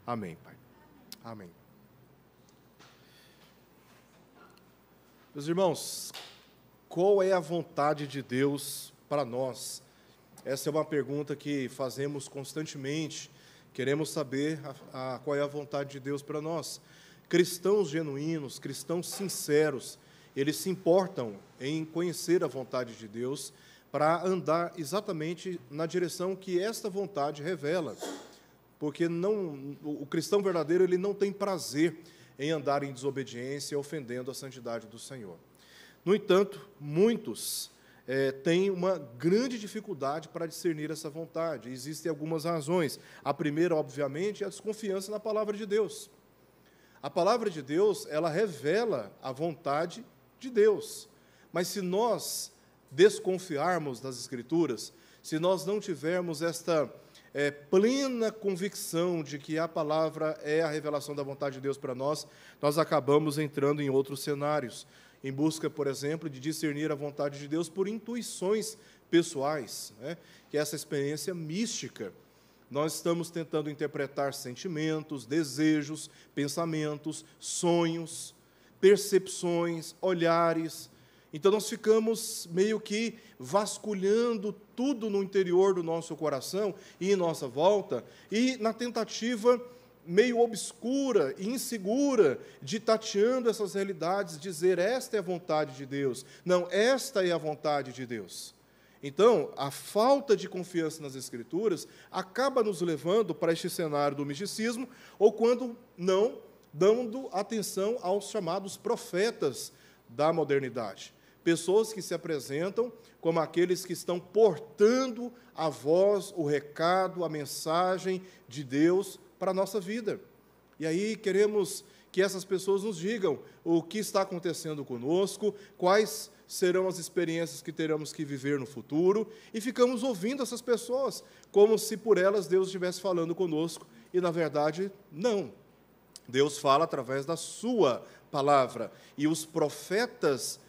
Amém, Pai. Amém. Meus irmãos, qual é a vontade de Deus para nós? Essa é uma pergunta que fazemos constantemente. Queremos saber qual é a vontade de Deus para nós. Cristãos genuínos, cristãos sinceros, eles se importam em conhecer a vontade de Deus para andar exatamente na direção que esta vontade revela. Porque o cristão verdadeiro ele não tem prazer em andar em desobediência, ofendendo a santidade do Senhor. No entanto, muitos têm uma grande dificuldade para discernir essa vontade. Existem algumas razões. A primeira, obviamente, é a desconfiança na palavra de Deus. A palavra de Deus, ela revela a vontade de Deus. Mas se nós desconfiarmos das Escrituras, se nós não tivermos esta plena convicção de que a palavra é a revelação da vontade de Deus para nós, nós acabamos entrando em outros cenários, em busca, por exemplo, de discernir a vontade de Deus por intuições pessoais, né? Que é essa experiência mística. Nós estamos tentando interpretar sentimentos, desejos, pensamentos, sonhos, percepções, olhares. Então, nós ficamos meio que vasculhando tudo no interior do nosso coração e em nossa volta, e na tentativa meio obscura e insegura de tateando essas realidades, dizer, esta é a vontade de Deus. Não, esta é a vontade de Deus. Então, a falta de confiança nas Escrituras acaba nos levando para este cenário do misticismo, ou quando não, dando atenção aos chamados profetas da modernidade. Pessoas que se apresentam como aqueles que estão portando a voz, o recado, a mensagem de Deus para a nossa vida. E aí queremos que essas pessoas nos digam o que está acontecendo conosco, quais serão as experiências que teremos que viver no futuro, e ficamos ouvindo essas pessoas, como se por elas Deus estivesse falando conosco, e na verdade, não. Deus fala através da sua palavra, e os profetas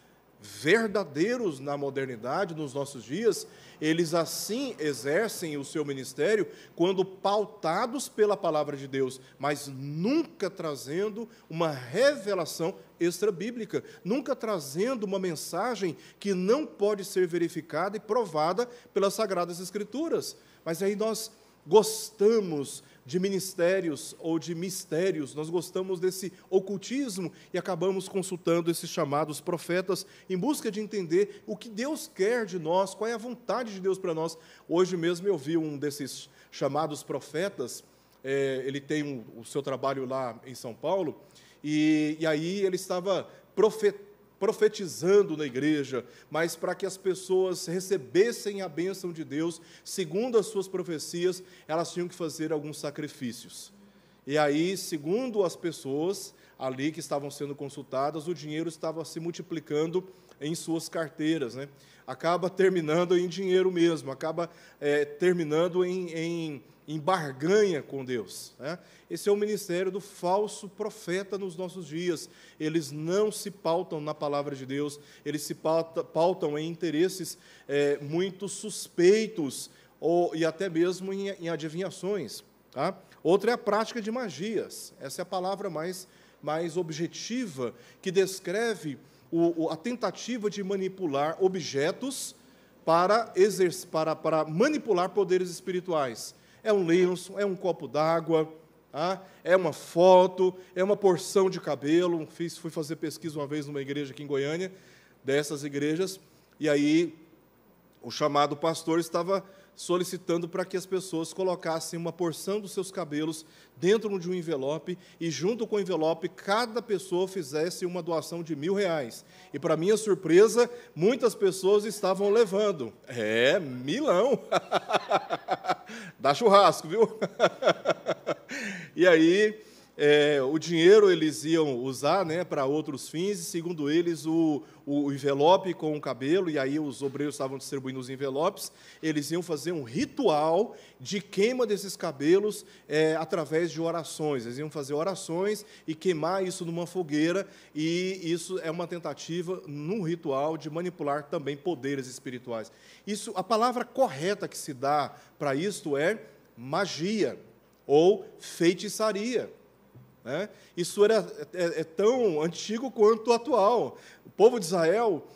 verdadeiros na modernidade, nos nossos dias, eles assim exercem o seu ministério quando pautados pela palavra de Deus, mas nunca trazendo uma revelação extrabíblica, nunca trazendo uma mensagem que não pode ser verificada e provada pelas Sagradas Escrituras. Mas aí nós gostamos de ministérios ou de mistérios, nós gostamos desse ocultismo e acabamos consultando esses chamados profetas em busca de entender o que Deus quer de nós, qual é a vontade de Deus para nós. Hoje mesmo eu vi um desses chamados profetas, ele tem o seu trabalho lá em São Paulo, e aí ele estava profetizando na igreja, mas para que as pessoas recebessem a bênção de Deus, segundo as suas profecias, elas tinham que fazer alguns sacrifícios. E aí, segundo as pessoas ali que estavam sendo consultadas, o dinheiro estava se multiplicando em suas carteiras, né? Acaba terminando em dinheiro mesmo, acaba terminando em barganha com Deus, né? Esse é o ministério do falso profeta nos nossos dias. Eles não se pautam na palavra de Deus, eles se pautam em interesses muito suspeitos, e até mesmo em adivinhações. Tá? Outra é a prática de magias. Essa é a palavra mais objetiva, que descreve a tentativa de manipular objetos para manipular poderes espirituais. É um lenço, é um copo d'água, é uma foto, é uma porção de cabelo. Fui fazer pesquisa uma vez numa igreja aqui em Goiânia, dessas igrejas, e aí o chamado pastor estava solicitando para que as pessoas colocassem uma porção dos seus cabelos dentro de um envelope, e junto com o envelope, cada pessoa fizesse uma doação de R$1.000. E, para minha surpresa, muitas pessoas estavam levando. Milão! Dá churrasco, viu? E aí, o dinheiro eles iam usar, né, para outros fins, e, segundo eles, o envelope com o cabelo, e aí os obreiros estavam distribuindo os envelopes, eles iam fazer um ritual de queima desses cabelos através de orações. Eles iam fazer orações e queimar isso numa fogueira, e isso é uma tentativa, num ritual, de manipular também poderes espirituais. A palavra correta que se dá para isto é magia. ou feitiçaria, né? Isso é tão antigo quanto atual. O povo de Israel,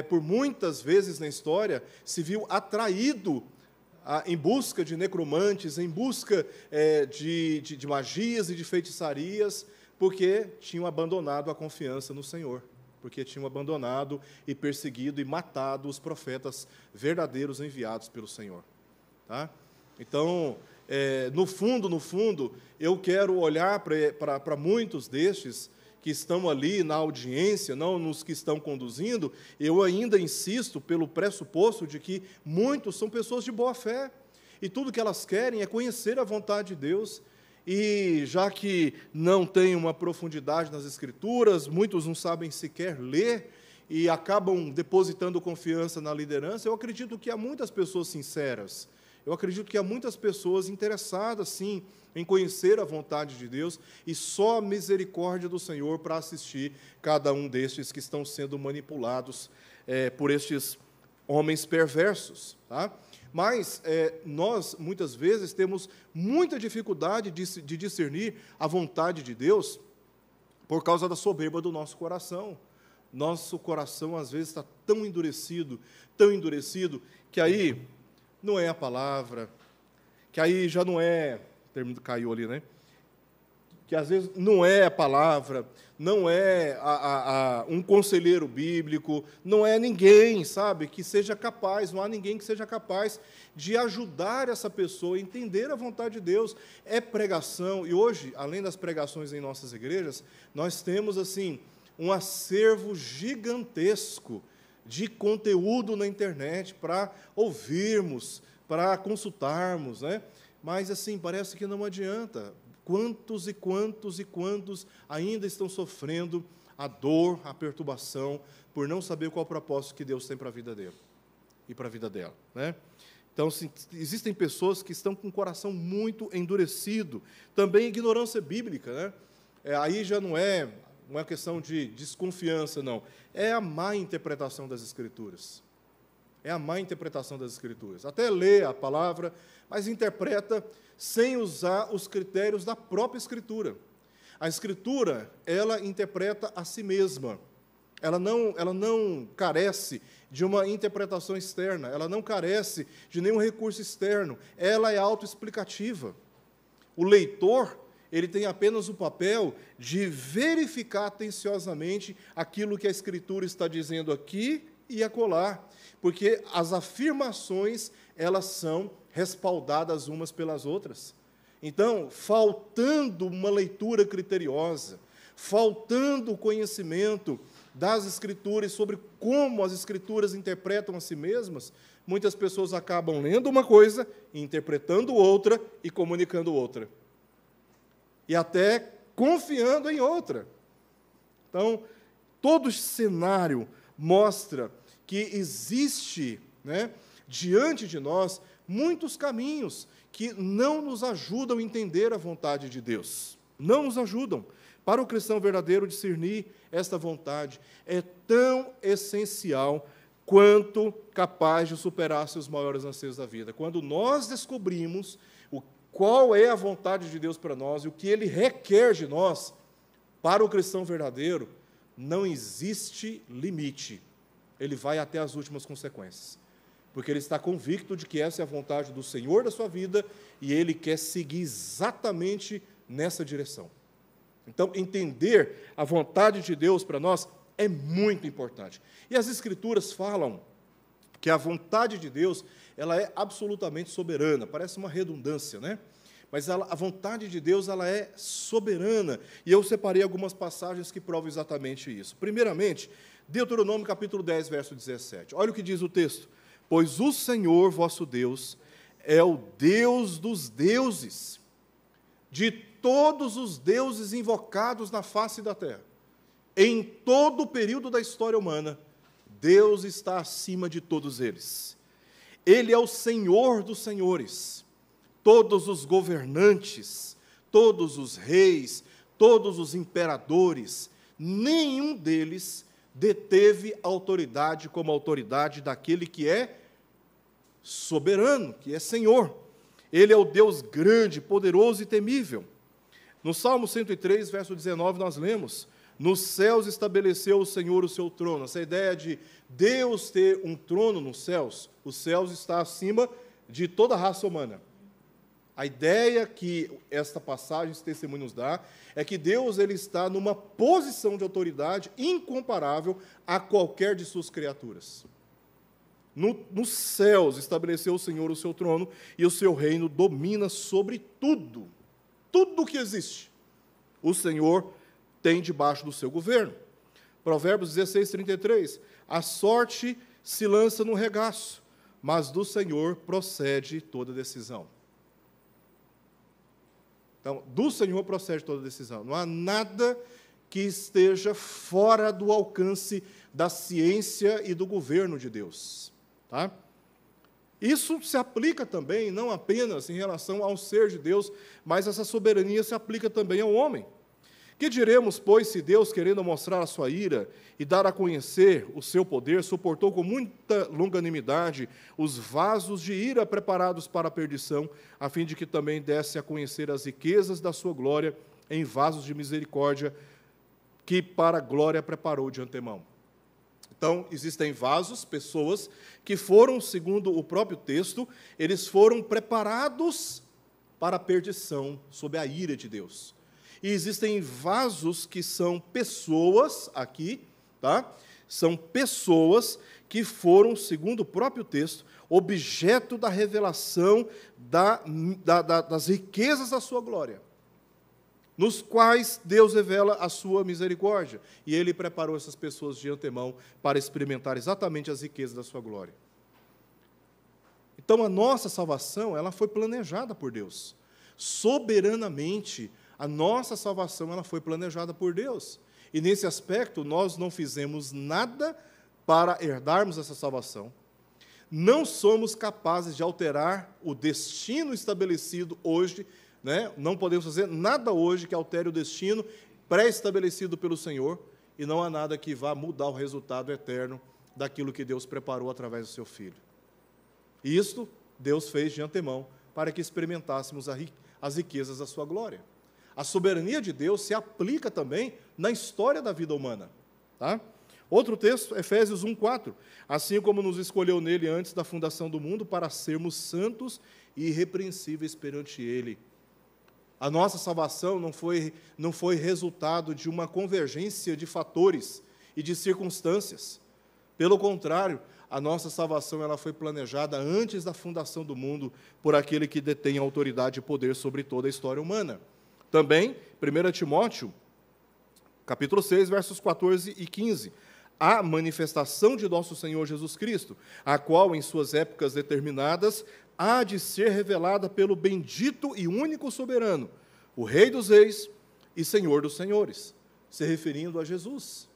por muitas vezes na história, se viu atraído em busca de necromantes, em busca de magias e de feitiçarias, porque tinham abandonado a confiança no Senhor, porque tinham abandonado e perseguido e matado os profetas verdadeiros enviados pelo Senhor. Tá? Então, no fundo, eu quero olhar para muitos destes que estão ali na audiência, não nos que estão conduzindo. Eu ainda insisto pelo pressuposto de que muitos são pessoas de boa fé, e tudo que elas querem é conhecer a vontade de Deus, e já que não tem uma profundidade nas Escrituras, muitos não sabem sequer ler, e acabam depositando confiança na liderança. Eu acredito que há muitas pessoas sinceras, eu acredito que há muitas pessoas interessadas, sim, em conhecer a vontade de Deus, e só a misericórdia do Senhor para assistir cada um destes que estão sendo manipulados por estes homens perversos. Tá? Mas nós, muitas vezes, temos muita dificuldade de discernir a vontade de Deus por causa da soberba do nosso coração. Nosso coração, às vezes, está tão endurecido, que aí não é a palavra, que aí já não é... O termo caiu ali, né? Que às vezes não é a palavra, não é um conselheiro bíblico, não é ninguém, sabe, que seja capaz, não há ninguém que seja capaz de ajudar essa pessoa a entender a vontade de Deus. É pregação, e hoje, além das pregações em nossas igrejas, nós temos, assim, um acervo gigantesco de conteúdo na internet para ouvirmos, para consultarmos, né? Mas, assim, parece que não adianta. Quantos e quantos ainda estão sofrendo a dor, a perturbação, por não saber qual o propósito que Deus tem para a vida dele e para a vida dela, né? Então, existem pessoas que estão com o coração muito endurecido. Também ignorância bíblica, né? Aí já não é uma questão de desconfiança, não. É a má interpretação das Escrituras. É a má interpretação das Escrituras. Até lê a palavra, mas interpreta sem usar os critérios da própria Escritura. A Escritura, ela interpreta a si mesma. Ela não carece de uma interpretação externa, ela não carece de nenhum recurso externo, ela é autoexplicativa. O leitor, ele tem apenas o papel de verificar atenciosamente aquilo que a Escritura está dizendo aqui e acolá, porque as afirmações, elas são respaldadas umas pelas outras. Então, faltando uma leitura criteriosa, faltando o conhecimento das Escrituras sobre como as Escrituras interpretam a si mesmas, muitas pessoas acabam lendo uma coisa, interpretando outra e comunicando outra. E até confiando em outra. Então, todo esse cenário mostra que existe, né, diante de nós, muitos caminhos que não nos ajudam a entender a vontade de Deus. Não nos ajudam. Para o cristão verdadeiro, discernir esta vontade é tão essencial quanto capaz de superar seus maiores anseios da vida. Quando nós descobrimos qual é a vontade de Deus para nós e o que Ele requer de nós, para o cristão verdadeiro, não existe limite. Ele vai até as últimas consequências, porque ele está convicto de que essa é a vontade do Senhor da sua vida e ele quer seguir exatamente nessa direção. Então, entender a vontade de Deus para nós é muito importante. E as Escrituras falam que a vontade de Deus, ela é absolutamente soberana. Parece uma redundância, né? Mas a vontade de Deus, ela é soberana. E eu separei algumas passagens que provam exatamente isso. Primeiramente, Deuteronômio capítulo 10, verso 17. Olha o que diz o texto. Pois o Senhor, vosso Deus, é o Deus dos deuses, de todos os deuses invocados na face da terra. Em todo o período da história humana, Deus está acima de todos eles. Ele é o Senhor dos senhores. Todos os governantes, todos os reis, todos os imperadores, nenhum deles deteve autoridade como autoridade daquele que é soberano, que é Senhor. Ele é o Deus grande, poderoso e temível. No Salmo 103, verso 19, nós lemos: nos céus estabeleceu o Senhor o seu trono. Essa ideia de Deus ter um trono nos céus, os céus está acima de toda a raça humana. A ideia que esta passagem, esse testemunho nos dá, é que Deus ele está numa posição de autoridade incomparável a qualquer de suas criaturas. Nos céus estabeleceu o Senhor o seu trono, e o seu reino domina sobre tudo. Tudo que existe, o Senhor tem debaixo do seu governo. Provérbios 16, 33. A sorte se lança no regaço, mas do Senhor procede toda decisão. Então, do Senhor procede toda decisão. Não há nada que esteja fora do alcance da ciência e do governo de Deus. Tá? Isso se aplica também, não apenas em relação ao ser de Deus, mas essa soberania se aplica também ao homem. Que diremos, pois, se Deus, querendo mostrar a sua ira e dar a conhecer o seu poder, suportou com muita longanimidade os vasos de ira preparados para a perdição, a fim de que também desse a conhecer as riquezas da sua glória em vasos de misericórdia, que para a glória preparou de antemão. Então, existem vasos, pessoas, que foram, segundo o próprio texto, eles foram preparados para a perdição, sob a ira de Deus. E existem vasos que são pessoas, aqui, tá? São pessoas que foram, segundo o próprio texto, objeto da revelação das riquezas da sua glória, nos quais Deus revela a sua misericórdia. E Ele preparou essas pessoas de antemão para experimentar exatamente as riquezas da sua glória. Então, a nossa salvação, ela foi planejada por Deus. Soberanamente, a nossa salvação ela foi planejada por Deus. E, nesse aspecto, nós não fizemos nada para herdarmos essa salvação. Não somos capazes de alterar o destino estabelecido hoje, né? Não podemos fazer nada hoje que altere o destino pré-estabelecido pelo Senhor, e não há nada que vá mudar o resultado eterno daquilo que Deus preparou através do seu Filho. E isto Deus fez de antemão para que experimentássemos as riquezas da sua glória. A soberania de Deus se aplica também na história da vida humana. Tá? Outro texto, Efésios 1:4. Assim como nos escolheu nele antes da fundação do mundo para sermos santos e irrepreensíveis perante Ele. A nossa salvação não foi resultado de uma convergência de fatores e de circunstâncias. Pelo contrário, a nossa salvação ela foi planejada antes da fundação do mundo por aquele que detém autoridade e poder sobre toda a história humana. Também, 1 Timóteo, capítulo 6, versos 14 e 15. A manifestação de nosso Senhor Jesus Cristo, a qual, em suas épocas determinadas, há de ser revelada pelo bendito e único soberano, o Rei dos Reis e Senhor dos Senhores, se referindo a Jesus.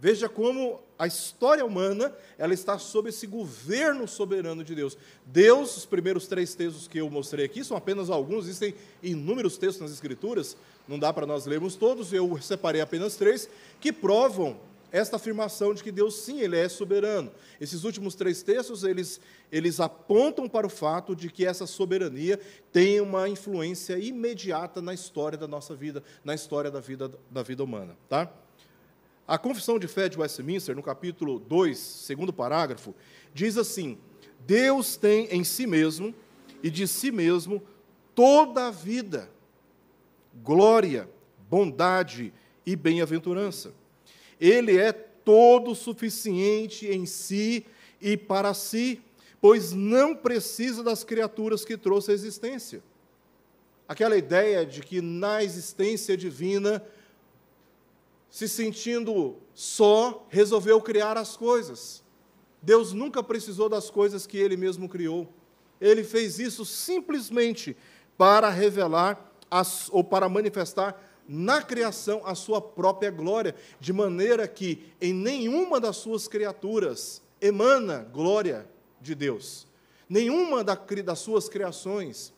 Veja como a história humana ela está sob esse governo soberano de Deus. Deus, os primeiros 3 textos que eu mostrei aqui, são apenas alguns, existem inúmeros textos nas Escrituras, não dá para nós lermos todos, eu separei apenas 3, que provam esta afirmação de que Deus, sim, Ele é soberano. Esses últimos 3 textos, eles apontam para o fato de que essa soberania tem uma influência imediata na história da nossa vida, na história da vida humana. Tá? A Confissão de Fé de Westminster, no capítulo 2, segundo parágrafo, diz assim: Deus tem em si mesmo e de si mesmo toda a vida, glória, bondade e bem-aventurança. Ele é todo suficiente em si e para si, pois não precisa das criaturas que trouxe à existência. Aquela ideia de que na existência divina, se sentindo só, resolveu criar as coisas. Deus nunca precisou das coisas que Ele mesmo criou. Ele fez isso simplesmente para revelar ou para manifestar na criação a sua própria glória, de maneira que em nenhuma das suas criaturas emana glória de Deus. Nenhuma das suas criações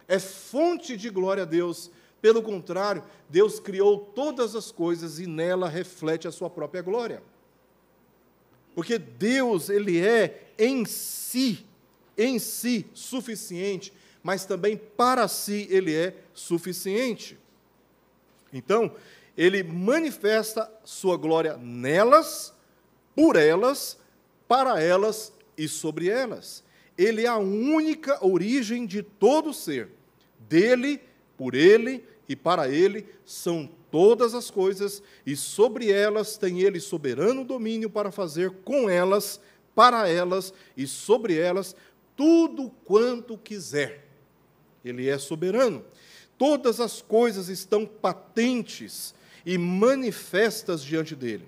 é fonte de glória a Deus. Pelo contrário, Deus criou todas as coisas e nela reflete a sua própria glória. Porque Deus, Ele é em si em si suficiente, mas também para si ele é suficiente. Então, ele manifesta sua glória nelas, por elas, para elas e sobre elas. Ele é a única origem de todo ser. Dele, por ele e para ele são todas as coisas, e sobre elas tem ele soberano domínio para fazer com elas, para elas e sobre elas tudo quanto quiser. Ele é soberano. Todas as coisas estão patentes e manifestas diante dele.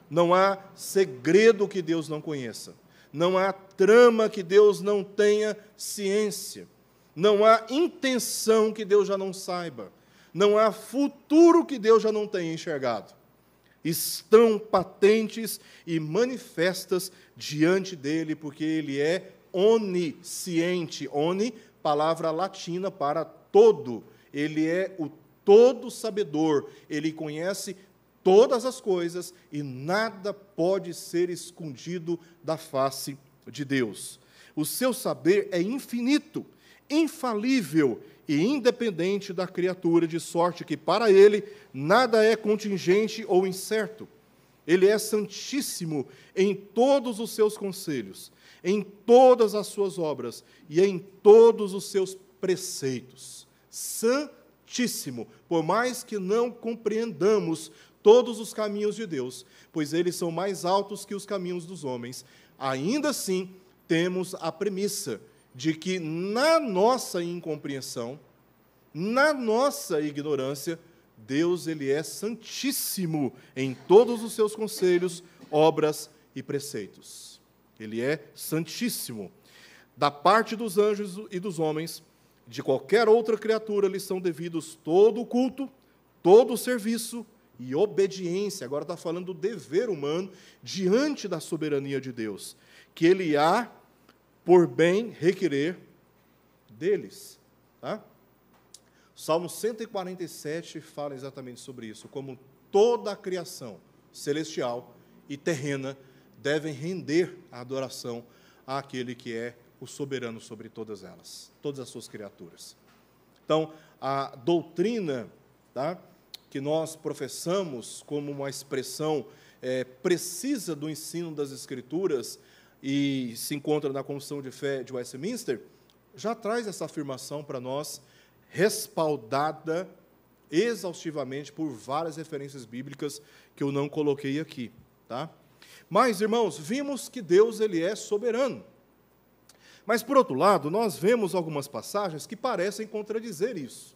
Não há segredo que Deus não conheça. Não há trama que Deus não tenha ciência. Não há intenção que Deus já não saiba. Não há futuro que Deus já não tenha enxergado. Estão patentes e manifestas diante dele, porque ele é onisciente. Oni, palavra latina para todo. Ele é o todo sabedor. Ele conhece todas as coisas e nada pode ser escondido da face de Deus. O seu saber é infinito, infalível e independente da criatura, de sorte que para ele nada é contingente ou incerto. Ele é santíssimo em todos os seus conselhos, em todas as suas obras e em todos os seus preceitos. Santíssimo, por mais que não compreendamos todos os caminhos de Deus, pois eles são mais altos que os caminhos dos homens, ainda assim temos a premissa de que na nossa incompreensão, na nossa ignorância, Deus ele é santíssimo em todos os seus conselhos, obras e preceitos. Ele é santíssimo. Da parte dos anjos e dos homens, de qualquer outra criatura, lhes são devidos todo o culto, todo o serviço e obediência. Agora está falando do dever humano diante da soberania de Deus, que ele há por bem requerer deles. Tá? Salmo 147 fala exatamente sobre isso, como toda a criação celestial e terrena devem render a adoração àquele que é o soberano sobre todas elas, todas as suas criaturas. Então, a doutrina, tá, que nós professamos como uma expressão precisa do ensino das Escrituras e se encontra na Confissão de Fé de Westminster, já traz essa afirmação para nós, respaldada exaustivamente por várias referências bíblicas que eu não coloquei aqui. Tá? Mas, irmãos, vimos que Deus ele é soberano. Mas, por outro lado, nós vemos algumas passagens que parecem contradizer isso.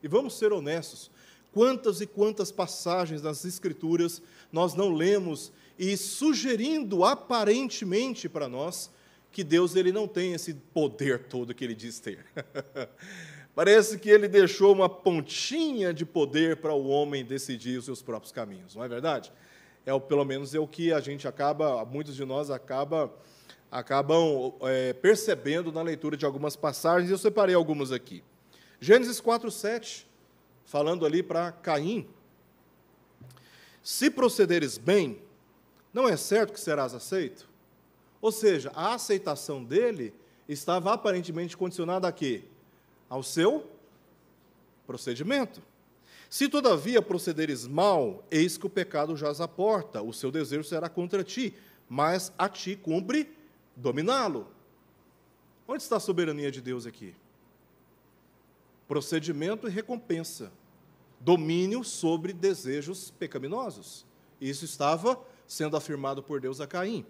E vamos ser honestos, quantas e quantas passagens das Escrituras nós não lemos e sugerindo aparentemente para nós que Deus ele não tem esse poder todo que ele diz ter. Parece que ele deixou uma pontinha de poder para o homem decidir os seus próprios caminhos, não é verdade? Pelo menos é o que a gente muitos de nós acabam percebendo na leitura de algumas passagens, e eu separei algumas aqui. Gênesis 4:7, falando ali para Caim: se procederes bem, não é certo que serás aceito? Ou seja, a aceitação dele estava aparentemente condicionada a quê? Ao seu procedimento. Se, todavia, procederes mal, eis que o pecado jaz à porta, o seu desejo será contra ti, mas a ti cumpre dominá-lo. Onde está a soberania de Deus aqui? Procedimento e recompensa. Domínio sobre desejos pecaminosos. Isso estava sendo afirmado por Deus a Caim.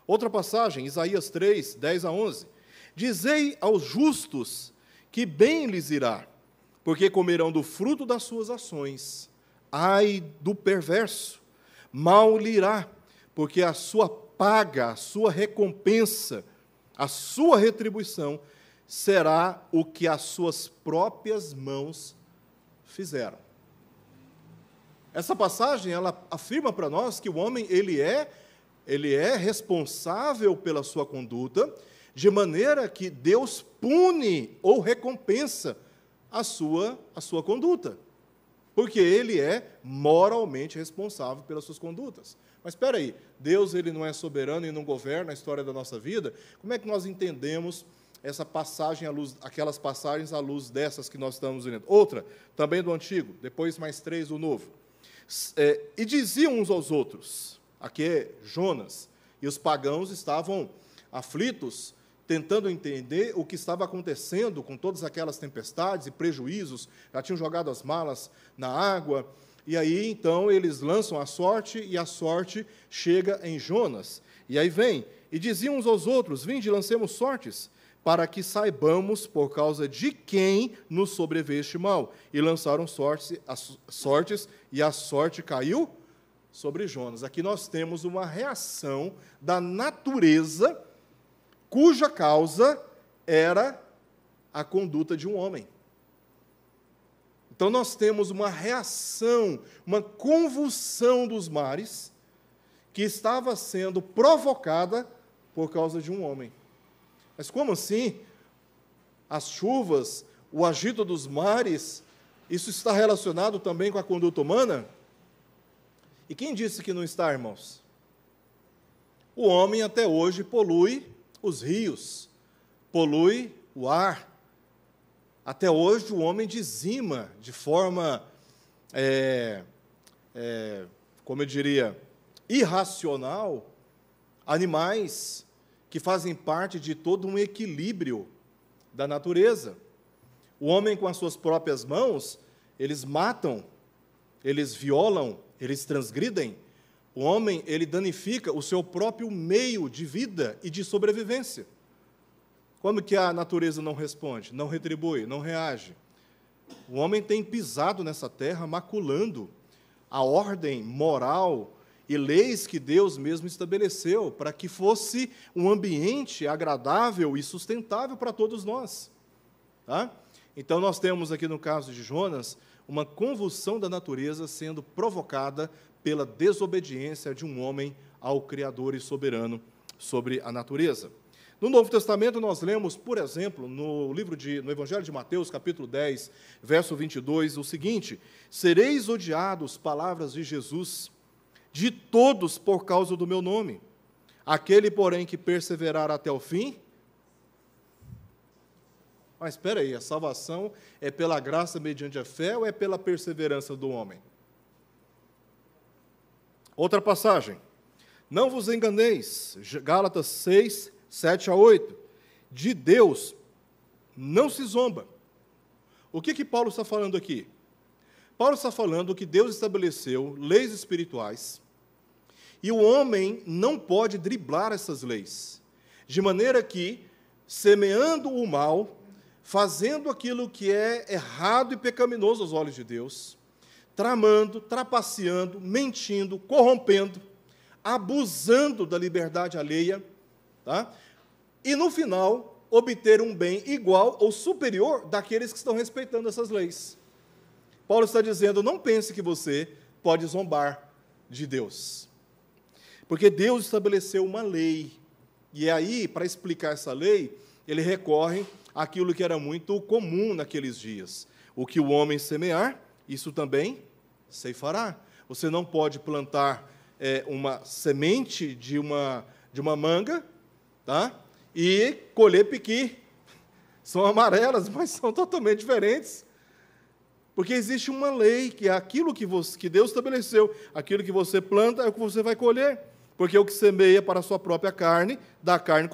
Outra passagem, Isaías 3, 10 a 11. Dizei aos justos que bem lhes irá, porque comerão do fruto das suas ações. Ai do perverso, mal lhe irá, porque a sua paga, a sua recompensa, a sua retribuição será o que as suas próprias mãos fizeram. Essa passagem, ela afirma para nós que o homem, ele é responsável pela sua conduta, de maneira que Deus pune ou recompensa a sua conduta, porque ele é moralmente responsável pelas suas condutas. Mas espera aí, Deus ele não é soberano e não governa a história da nossa vida? Como é que nós entendemos essa passagem à luz, aquelas passagens à luz dessas que nós estamos lendo. Outra, também do Antigo, depois mais 3 do Novo. E diziam uns aos outros, aqui é Jonas, e os pagãos estavam aflitos, tentando entender o que estava acontecendo com todas aquelas tempestades e prejuízos, já tinham jogado as malas na água, e aí, então, eles lançam a sorte, e a sorte chega em Jonas. E aí vem, e diziam uns aos outros, vinde, lancemos sortes, para que saibamos por causa de quem nos sobreveio este mal. E lançaram sortes, e a sorte caiu sobre Jonas. Aqui nós temos uma reação da natureza, cuja causa era a conduta de um homem. Então, nós temos uma reação, uma convulsão dos mares, que estava sendo provocada por causa de um homem. Mas como assim? As chuvas, o agito dos mares, isso está relacionado também com a conduta humana? E quem disse que não está, irmãos? O homem até hoje polui os rios, polui o ar. Até hoje o homem dizima de forma, como eu diria, irracional, animais que fazem parte de todo um equilíbrio da natureza. O homem, com as suas próprias mãos, eles matam, eles violam, eles transgridem. O homem, ele danifica o seu próprio meio de vida e de sobrevivência. Como que a natureza não responde, não retribui, não reage? O homem tem pisado nessa terra, maculando a ordem moral e leis que Deus mesmo estabeleceu para que fosse um ambiente agradável e sustentável para todos nós. Tá? Então, nós temos aqui, no caso de Jonas, uma convulsão da natureza sendo provocada pela desobediência de um homem ao Criador e soberano sobre a natureza. No Novo Testamento, nós lemos, por exemplo, no Evangelho de Mateus, capítulo 10, verso 22, o seguinte: sereis odiados, palavras de Jesus, de todos por causa do meu nome. Aquele, porém, que perseverar até o fim... Mas espera aí, a salvação é pela graça mediante a fé ou é pela perseverança do homem? Outra passagem. Não vos enganeis, Gálatas 6, 7 a 8. De Deus não se zomba. O que Paulo está falando aqui? Paulo está falando que Deus estabeleceu leis espirituais e o homem não pode driblar essas leis, de maneira que, semeando o mal, fazendo aquilo que é errado e pecaminoso aos olhos de Deus, tramando, trapaceando, mentindo, corrompendo, abusando da liberdade alheia, tá? E, no final, obter um bem igual ou superior daqueles que estão respeitando essas leis. Paulo está dizendo, não pense que você pode zombar de Deus. Porque Deus estabeleceu uma lei. E aí, para explicar essa lei, ele recorre àquilo que era muito comum naqueles dias. O que o homem semear, isso também ceifará. Você não pode plantar uma semente de uma manga, tá? E colher piqui. São amarelas, mas são totalmente diferentes. Porque existe uma lei, que é aquilo que Deus estabeleceu, aquilo que você planta é o que você vai colher. Porque o que semeia para a sua própria carne, da carne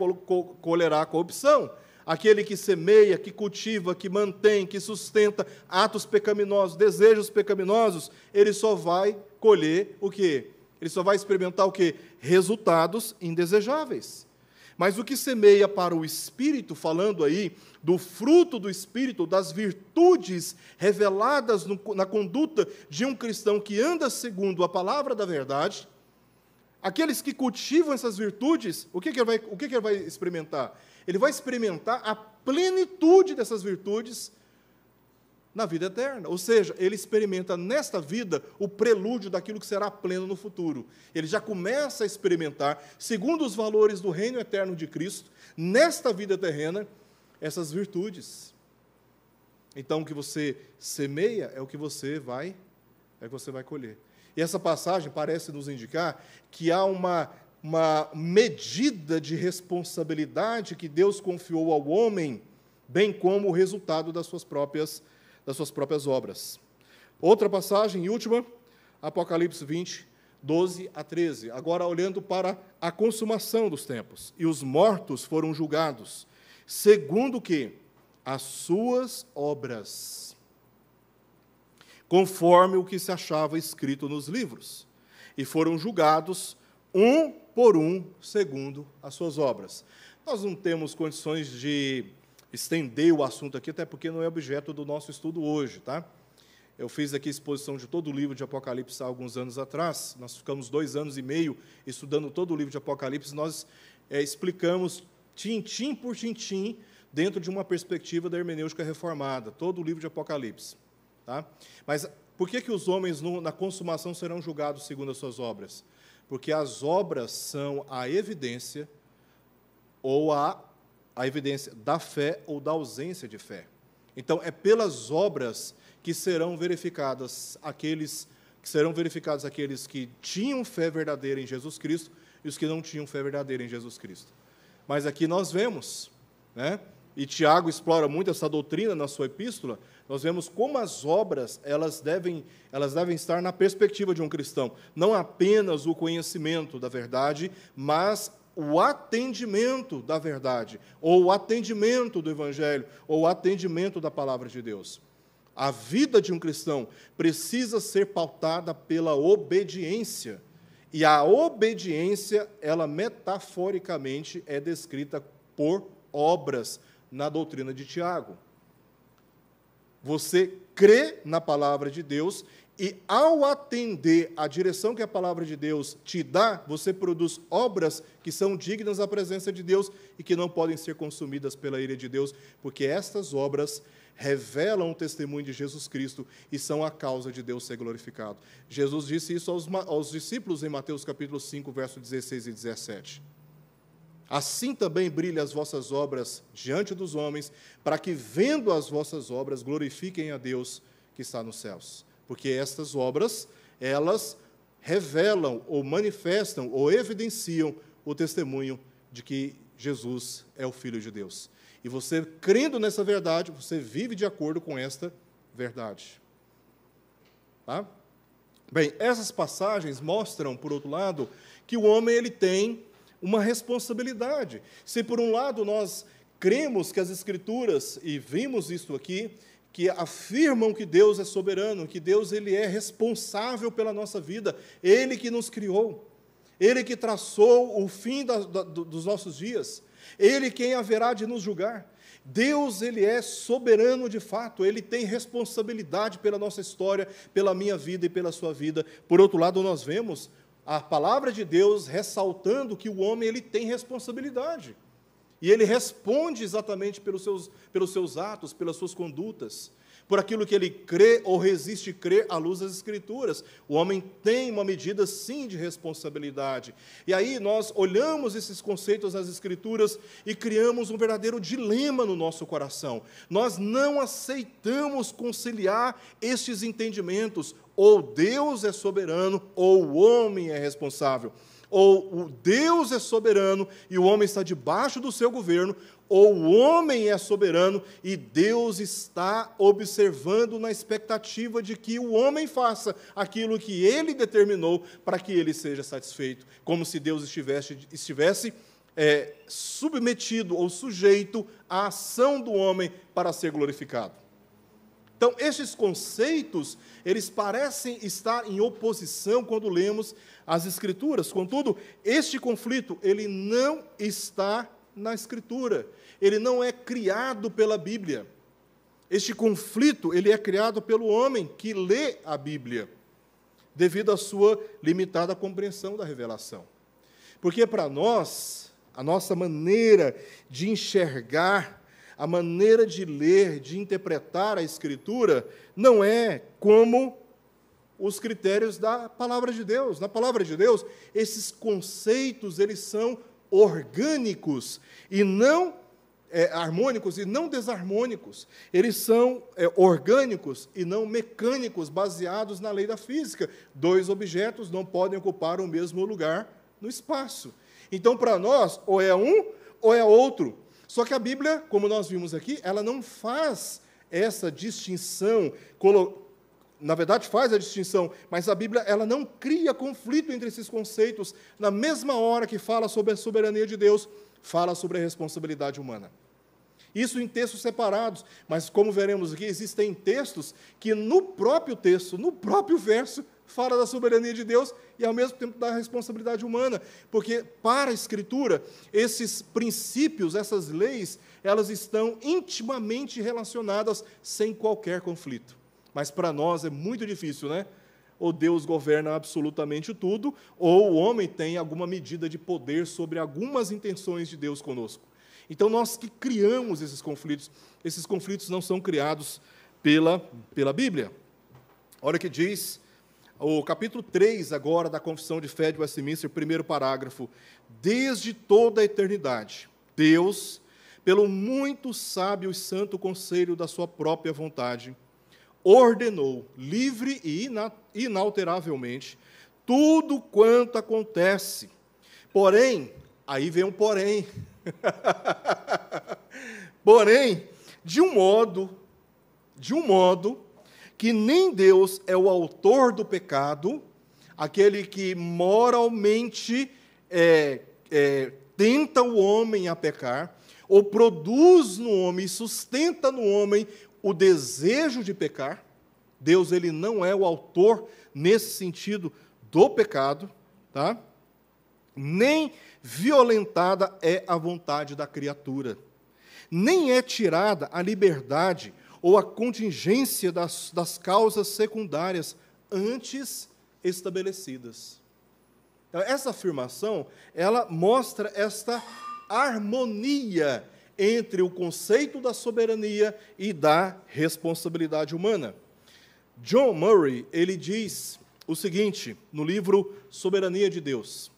colherá a corrupção. Aquele que semeia, que cultiva, que mantém, que sustenta atos pecaminosos, desejos pecaminosos, ele só vai colher o quê? Ele só vai experimentar o quê? Resultados indesejáveis. Mas o que semeia para o Espírito, falando aí do fruto do Espírito, das virtudes reveladas na conduta de um cristão que anda segundo a palavra da verdade, aqueles que cultivam essas virtudes, o que ele vai experimentar? Ele vai experimentar a plenitude dessas virtudes na vida eterna. Ou seja, ele experimenta nesta vida o prelúdio daquilo que será pleno no futuro. Ele já começa a experimentar, segundo os valores do reino eterno de Cristo, nesta vida terrena, essas virtudes. Então, o que você semeia é o que você vai colher. E essa passagem parece nos indicar que há uma uma medida de responsabilidade que Deus confiou ao homem, bem como o resultado das suas próprias obras. Outra passagem, e última, Apocalipse 20, 12 a 13. Agora, olhando para a consumação dos tempos. E os mortos foram julgados, segundo o quê? As suas obras, conforme o que se achava escrito nos livros. E foram julgados, um por um, segundo as suas obras. Nós não temos condições de estender o assunto aqui, até porque não é objeto do nosso estudo hoje, tá? Eu fiz aqui exposição de todo o livro de Apocalipse há alguns anos atrás. Nós ficamos 2 anos e meio estudando todo o livro de Apocalipse. Nós explicamos tintim por tintim dentro de uma perspectiva da hermenêutica reformada, todo o livro de Apocalipse, tá? Mas por que os homens na consumação serão julgados segundo as suas obras? Porque as obras são a evidência ou a evidência da fé ou da ausência de fé. Então, é pelas obras que serão verificados aqueles que tinham fé verdadeira em Jesus Cristo e os que não tinham fé verdadeira em Jesus Cristo. Mas aqui nós vemos, né, e Tiago explora muito essa doutrina na sua epístola, nós vemos como as obras elas devem estar na perspectiva de um cristão, não apenas o conhecimento da verdade, mas o atendimento da verdade, ou o atendimento do Evangelho, ou o atendimento da palavra de Deus. A vida de um cristão precisa ser pautada pela obediência, e a obediência, ela metaforicamente é descrita por obras na doutrina de Tiago. Você crê na palavra de Deus e, ao atender à direção que a palavra de Deus te dá, você produz obras que são dignas da presença de Deus e que não podem ser consumidas pela ira de Deus, porque estas obras revelam o testemunho de Jesus Cristo e são a causa de Deus ser glorificado. Jesus disse isso aos discípulos em Mateus capítulo 5, versos 16 e 17. Assim também brilhem as vossas obras diante dos homens, para que, vendo as vossas obras, glorifiquem a Deus que está nos céus. Porque estas obras, elas revelam, ou manifestam, ou evidenciam o testemunho de que Jesus é o Filho de Deus. E você, crendo nessa verdade, você vive de acordo com esta verdade. Tá? Bem, essas passagens mostram, por outro lado, que o homem ele tem uma responsabilidade. Se, por um lado, nós cremos que as Escrituras, e vimos isso aqui, que afirmam que Deus é soberano, que Deus ele é responsável pela nossa vida, Ele que nos criou, Ele que traçou o fim dos nossos dias, Ele quem haverá de nos julgar. Deus ele é soberano de fato, Ele tem responsabilidade pela nossa história, pela minha vida e pela sua vida. Por outro lado, nós vemos a palavra de Deus ressaltando que o homem ele tem responsabilidade. E ele responde exatamente pelos seus atos, pelas suas condutas, por aquilo que ele crê ou resiste crer à luz das Escrituras. O homem tem uma medida, sim, de responsabilidade. E aí nós olhamos esses conceitos das Escrituras e criamos um verdadeiro dilema no nosso coração. Nós não aceitamos conciliar estes entendimentos. Ou Deus é soberano, ou o homem é responsável. Ou o Deus é soberano e o homem está debaixo do seu governo, ou o homem é soberano e Deus está observando na expectativa de que o homem faça aquilo que ele determinou para que ele seja satisfeito, como se Deus estivesse submetido ou sujeito à ação do homem para ser glorificado. Então, estes conceitos, eles parecem estar em oposição quando lemos as Escrituras. Contudo, este conflito, ele não está na Escritura. Ele não é criado pela Bíblia. Este conflito, ele é criado pelo homem que lê a Bíblia, devido à sua limitada compreensão da revelação. Porque, para nós, a nossa maneira de enxergar, a maneira de ler, de interpretar a Escritura, não é como os critérios da palavra de Deus. Na palavra de Deus, esses conceitos, eles são orgânicos e não harmônicos e não desarmônicos. Eles são orgânicos e não mecânicos, baseados na lei da física. 2 objetos não podem ocupar o mesmo lugar no espaço. Então, para nós, ou é um ou é outro. Só que a Bíblia, como nós vimos aqui, ela não faz essa distinção, na verdade faz a distinção, mas a Bíblia ela não cria conflito entre esses conceitos. Na mesma hora que fala sobre a soberania de Deus, fala sobre a responsabilidade humana. Isso em textos separados, mas como veremos aqui, existem textos que no próprio texto, no próprio verso, fala da soberania de Deus e ao mesmo tempo da responsabilidade humana, porque para a Escritura, esses princípios, essas leis, elas estão intimamente relacionadas sem qualquer conflito. Mas para nós é muito difícil, né? Ou Deus governa absolutamente tudo, ou o homem tem alguma medida de poder sobre algumas intenções de Deus conosco. Então, nós que criamos esses conflitos não são criados pela Bíblia. Olha o que diz o capítulo 3, agora, da Confissão de Fé de Westminster, primeiro parágrafo. Desde toda a eternidade, Deus, pelo muito sábio e santo conselho da sua própria vontade, ordenou, livre e inalteravelmente, tudo quanto acontece. Porém, aí vem um porém, porém, de um modo que nem Deus é o autor do pecado, aquele que moralmente tenta o homem a pecar, ou produz no homem, sustenta no homem o desejo de pecar. Deus ele não é o autor, nesse sentido, do pecado, tá? Nem violentada é a vontade da criatura, nem é tirada a liberdade ou a contingência das causas secundárias antes estabelecidas. Então, essa afirmação, ela mostra esta harmonia entre o conceito da soberania e da responsabilidade humana. John Murray, ele diz o seguinte, no livro Soberania de Deus: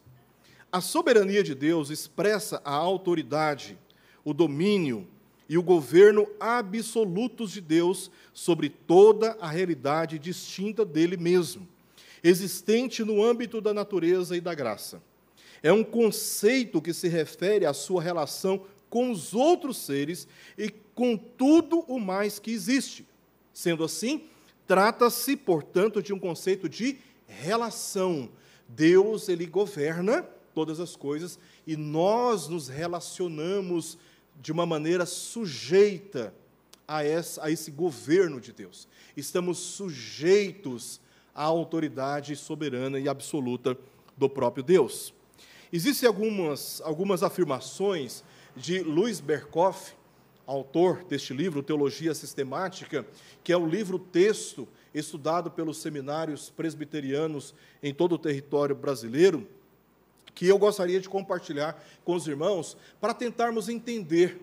a soberania de Deus expressa a autoridade, o domínio e o governo absolutos de Deus sobre toda a realidade distinta dele mesmo, existente no âmbito da natureza e da graça. É um conceito que se refere à sua relação com os outros seres e com tudo o mais que existe. Sendo assim, trata-se, portanto, de um conceito de relação. Deus, ele governa todas as coisas e nós nos relacionamos de uma maneira sujeita a esse governo de Deus. Estamos sujeitos à autoridade soberana e absoluta do próprio Deus. Existem algumas afirmações de Louis Berkhof, autor deste livro, Teologia Sistemática, que é um livro-texto estudado pelos seminários presbiterianos em todo o território brasileiro, que eu gostaria de compartilhar com os irmãos para tentarmos entender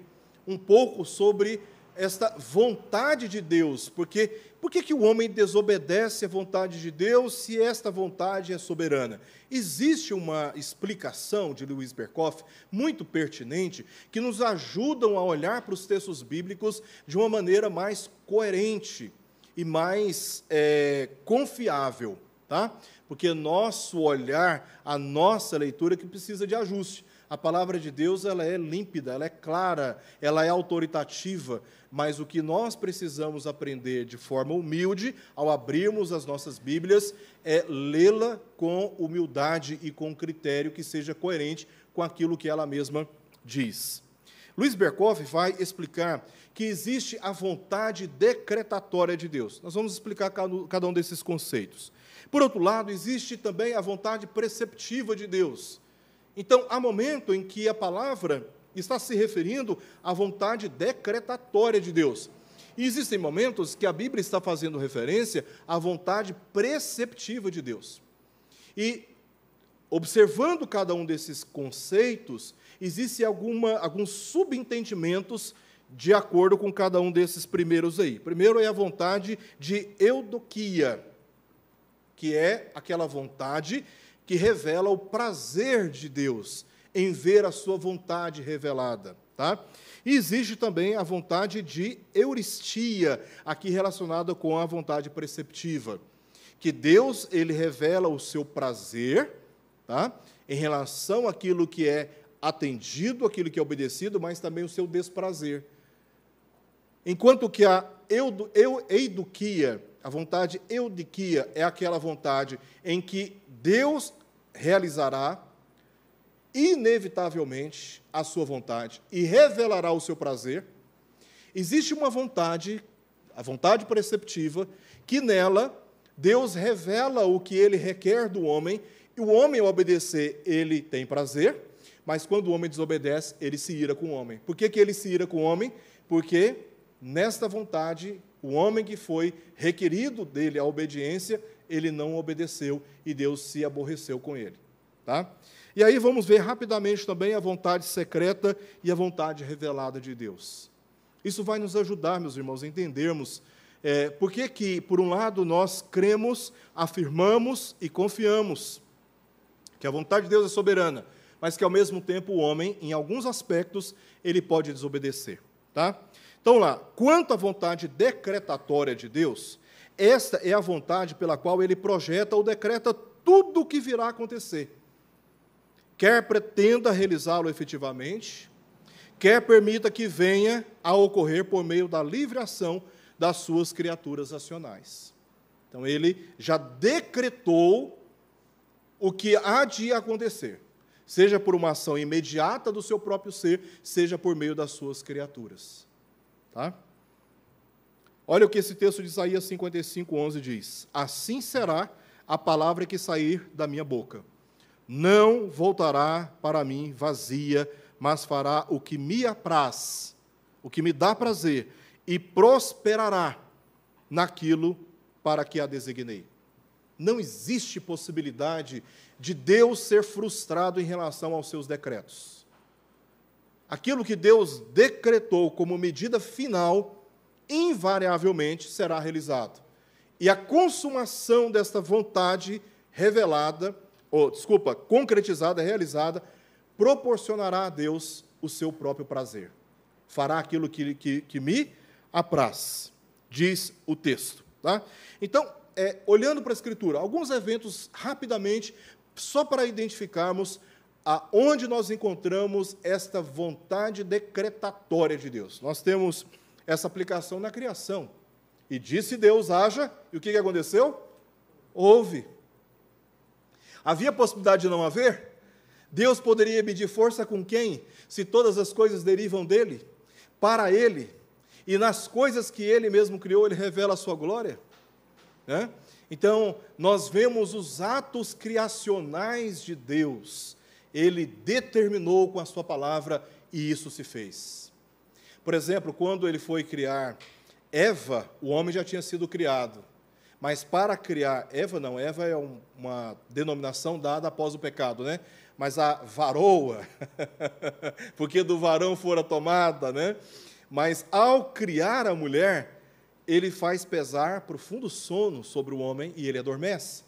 um pouco sobre esta vontade de Deus. Porque por que o homem desobedece à vontade de Deus se esta vontade é soberana? Existe uma explicação de Louis Berkhof muito pertinente que nos ajudam a olhar para os textos bíblicos de uma maneira mais coerente e mais confiável, tá? Porque nosso olhar, a nossa leitura que precisa de ajuste. A palavra de Deus ela é límpida, ela é clara, ela é autoritativa, mas o que nós precisamos aprender de forma humilde, ao abrirmos as nossas Bíblias, é lê-la com humildade e com critério que seja coerente com aquilo que ela mesma diz. Louis Berkhof vai explicar que existe a vontade decretatória de Deus. Nós vamos explicar cada um desses conceitos. Por outro lado, existe também a vontade preceptiva de Deus. Então, há momento em que a palavra está se referindo à vontade decretatória de Deus. E existem momentos que a Bíblia está fazendo referência à vontade preceptiva de Deus. E, observando cada um desses conceitos, existem alguns subentendimentos de acordo com cada um desses primeiros aí. Primeiro é a vontade de eudoquia, que é aquela vontade que revela o prazer de Deus em ver a sua vontade revelada, tá? E existe também a vontade de euristia, aqui relacionada com a vontade preceptiva, que Deus ele revela o seu prazer tá? Em relação àquilo que é atendido, aquilo que é obedecido, mas também o seu desprazer. Enquanto que a eudokia, a vontade eudiquia, é aquela vontade em que Deus realizará inevitavelmente a sua vontade e revelará o seu prazer. Existe uma vontade, a vontade preceptiva, que nela Deus revela o que ele requer do homem, e o homem, ao obedecer, ele tem prazer, mas quando o homem desobedece, ele se ira com o homem. Por que ele se ira com o homem? Porque nesta vontade, o homem que foi requerido dele a obediência, ele não obedeceu e Deus se aborreceu com ele. Tá? E aí vamos ver rapidamente também a vontade secreta e a vontade revelada de Deus. Isso vai nos ajudar, meus irmãos, a entendermos por que, por um lado, nós cremos, afirmamos e confiamos que a vontade de Deus é soberana, mas que, ao mesmo tempo, o homem, em alguns aspectos, ele pode desobedecer. Tá? Então, lá, quanto à vontade decretatória de Deus, esta é a vontade pela qual ele projeta ou decreta tudo o que virá a acontecer. Quer pretenda realizá-lo efetivamente, quer permita que venha a ocorrer por meio da livre ação das suas criaturas racionais. Então, ele já decretou o que há de acontecer, seja por uma ação imediata do seu próprio ser, seja por meio das suas criaturas. Tá? Olha o que esse texto de Isaías 55:11 diz: assim será a palavra que sair da minha boca. Não voltará para mim vazia, mas fará o que me apraz, o que me dá prazer, e prosperará naquilo para que a designei. Não existe possibilidade de Deus ser frustrado em relação aos seus decretos. Aquilo que Deus decretou como medida final, invariavelmente será realizado. E a consumação desta vontade revelada, concretizada, realizada, proporcionará a Deus o seu próprio prazer. Fará aquilo que me apraz, diz o texto. Tá? Então, olhando para a Escritura, alguns eventos rapidamente, só para identificarmos aonde nós encontramos esta vontade decretatória de Deus. Nós temos essa aplicação na criação. E disse Deus, haja, e o que aconteceu? Houve. Havia possibilidade de não haver? Deus poderia medir força com quem? Se todas as coisas derivam dele, para ele, e nas coisas que ele mesmo criou, ele revela a sua glória? Né? Então, nós vemos os atos criacionais de Deus. Ele determinou com a sua palavra, e isso se fez. Por exemplo, quando ele foi criar Eva, o homem já tinha sido criado. Mas para criar Eva é uma denominação dada após o pecado, né? Mas a varoa, porque do varão fora tomada, né? Mas ao criar a mulher, ele faz pesar profundo sono sobre o homem e ele adormece.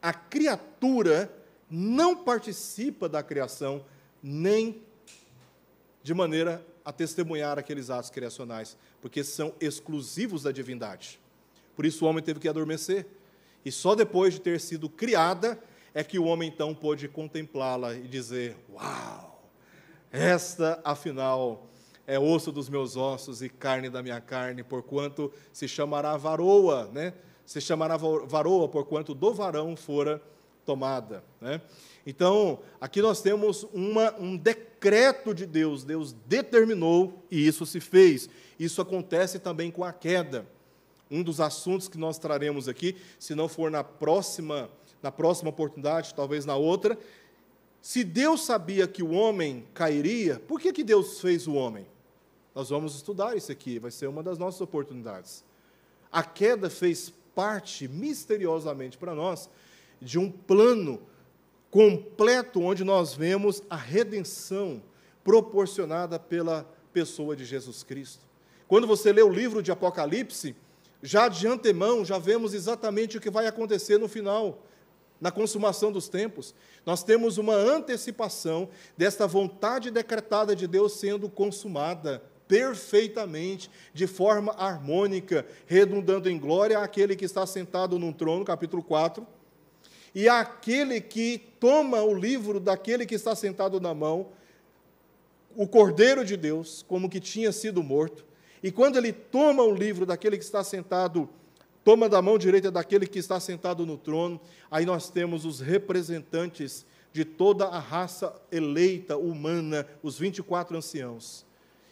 A criatura não participa da criação, nem de maneira a testemunhar aqueles atos criacionais, porque são exclusivos da divindade. Por isso o homem teve que adormecer. E só depois de ter sido criada, é que o homem então pôde contemplá-la e dizer, uau, esta, afinal, é osso dos meus ossos e carne da minha carne, porquanto se chamará varoa, né? Se chamará varoa, porquanto do varão fora tomada, né? Então, aqui nós temos um decreto de Deus. Deus determinou e isso se fez. Isso acontece também com a queda. Um dos assuntos que nós traremos aqui, se não for na próxima oportunidade, talvez na outra, se Deus sabia que o homem cairia, por que Deus fez o homem? Nós vamos estudar isso aqui, vai ser uma das nossas oportunidades. A queda fez parte, misteriosamente para nós, de um plano completo, onde nós vemos a redenção proporcionada pela pessoa de Jesus Cristo. Quando você lê o livro de Apocalipse, já de antemão, já vemos exatamente o que vai acontecer no final, na consumação dos tempos. Nós temos uma antecipação desta vontade decretada de Deus sendo consumada perfeitamente, de forma harmônica, redundando em glória àquele que está sentado num trono, capítulo 4, e aquele que toma o livro daquele que está sentado na mão, o Cordeiro de Deus, como que tinha sido morto, e quando ele toma o livro daquele que está sentado, toma da mão direita daquele que está sentado no trono, aí nós temos os representantes de toda a raça eleita humana, os 24 anciãos,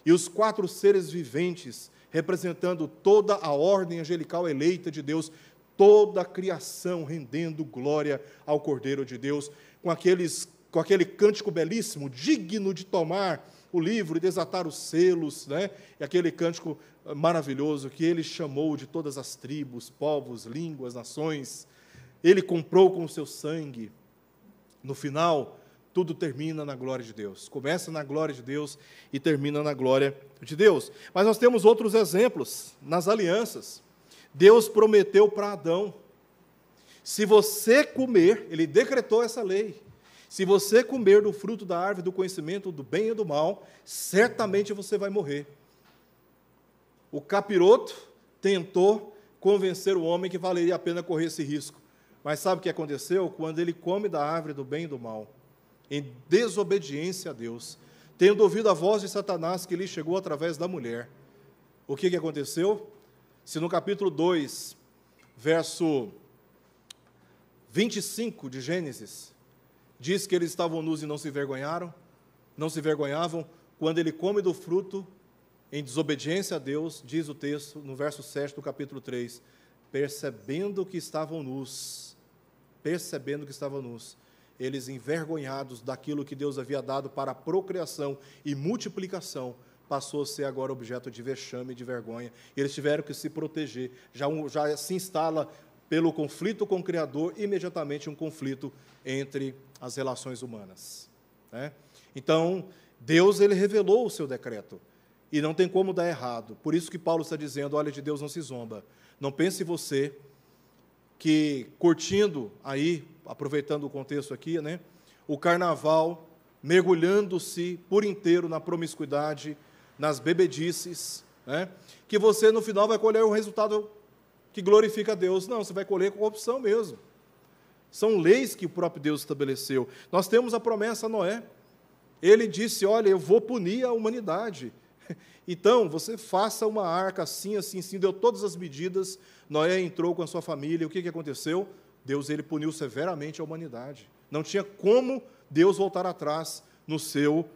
e os 4 seres viventes, representando toda a ordem angelical eleita de Deus, toda a criação rendendo glória ao Cordeiro de Deus, com aquele cântico belíssimo, digno de tomar o livro e desatar os selos, né? E aquele cântico maravilhoso que ele chamou de todas as tribos, povos, línguas, nações. Ele comprou com o seu sangue. No final, tudo termina na glória de Deus. Começa na glória de Deus e termina na glória de Deus. Mas nós temos outros exemplos nas alianças. Deus prometeu para Adão, se você comer, ele decretou essa lei, se você comer do fruto da árvore do conhecimento do bem e do mal, certamente você vai morrer. O capiroto tentou convencer o homem que valeria a pena correr esse risco. Mas sabe o que aconteceu? Quando ele come da árvore do bem e do mal, em desobediência a Deus, tendo ouvido a voz de Satanás que lhe chegou através da mulher, o que aconteceu? Se no capítulo 2, verso 25 de Gênesis, diz que eles estavam nus e não se envergonhavam, quando ele come do fruto, em desobediência a Deus, diz o texto, no verso 7 do capítulo 3, percebendo que estavam nus, eles envergonhados daquilo que Deus havia dado para a procriação e multiplicação, passou a ser agora objeto de vexame e de vergonha. Eles tiveram que se proteger. Já se instala, pelo conflito com o Criador, imediatamente um conflito entre as relações humanas, né? Então, Deus ele revelou o seu decreto, e não tem como dar errado. Por isso que Paulo está dizendo, olha, de Deus não se zomba. Não pense você que, curtindo aí, aproveitando o contexto aqui, né, o carnaval, mergulhando-se por inteiro na promiscuidade, nas bebedices, né, que você no final vai colher um resultado que glorifica a Deus. Não, você vai colher corrupção mesmo. São leis que o próprio Deus estabeleceu. Nós temos a promessa a Noé. Ele disse, olha, eu vou punir a humanidade. Então, você faça uma arca assim, assim, assim, deu todas as medidas. Noé entrou com a sua família. O que aconteceu? Deus ele puniu severamente a humanidade. Não tinha como Deus voltar atrás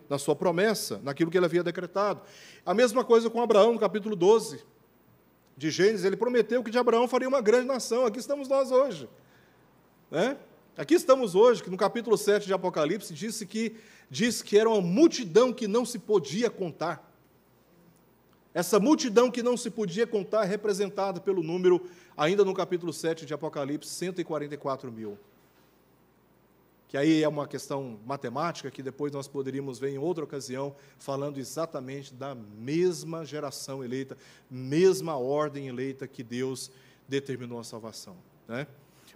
na sua promessa, naquilo que ele havia decretado. A mesma coisa com Abraão, no capítulo 12 de Gênesis, ele prometeu que de Abraão faria uma grande nação. Aqui estamos nós hoje, né? Aqui estamos hoje, que no capítulo 7 de Apocalipse diz que era uma multidão que não se podia contar. Essa multidão que não se podia contar é representada pelo número, ainda no capítulo 7 de Apocalipse, 144 mil. Que aí é uma questão matemática, que depois nós poderíamos ver em outra ocasião, falando exatamente da mesma geração eleita, mesma ordem eleita que Deus determinou a salvação, né?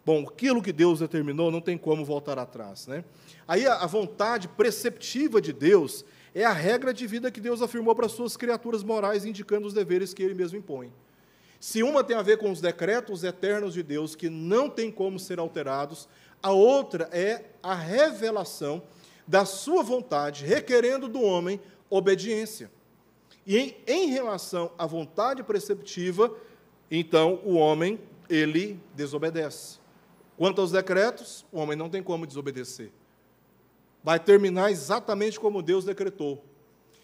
Bom, aquilo que Deus determinou não tem como voltar atrás, né? Aí a vontade preceptiva de Deus é a regra de vida que Deus afirmou para as suas criaturas morais, indicando os deveres que Ele mesmo impõe. Se uma tem a ver com os decretos eternos de Deus, que não tem como ser alterados, a outra é a revelação da sua vontade, requerendo do homem obediência. E em relação à vontade preceptiva, então o homem, ele desobedece. Quanto aos decretos, o homem não tem como desobedecer. Vai terminar exatamente como Deus decretou.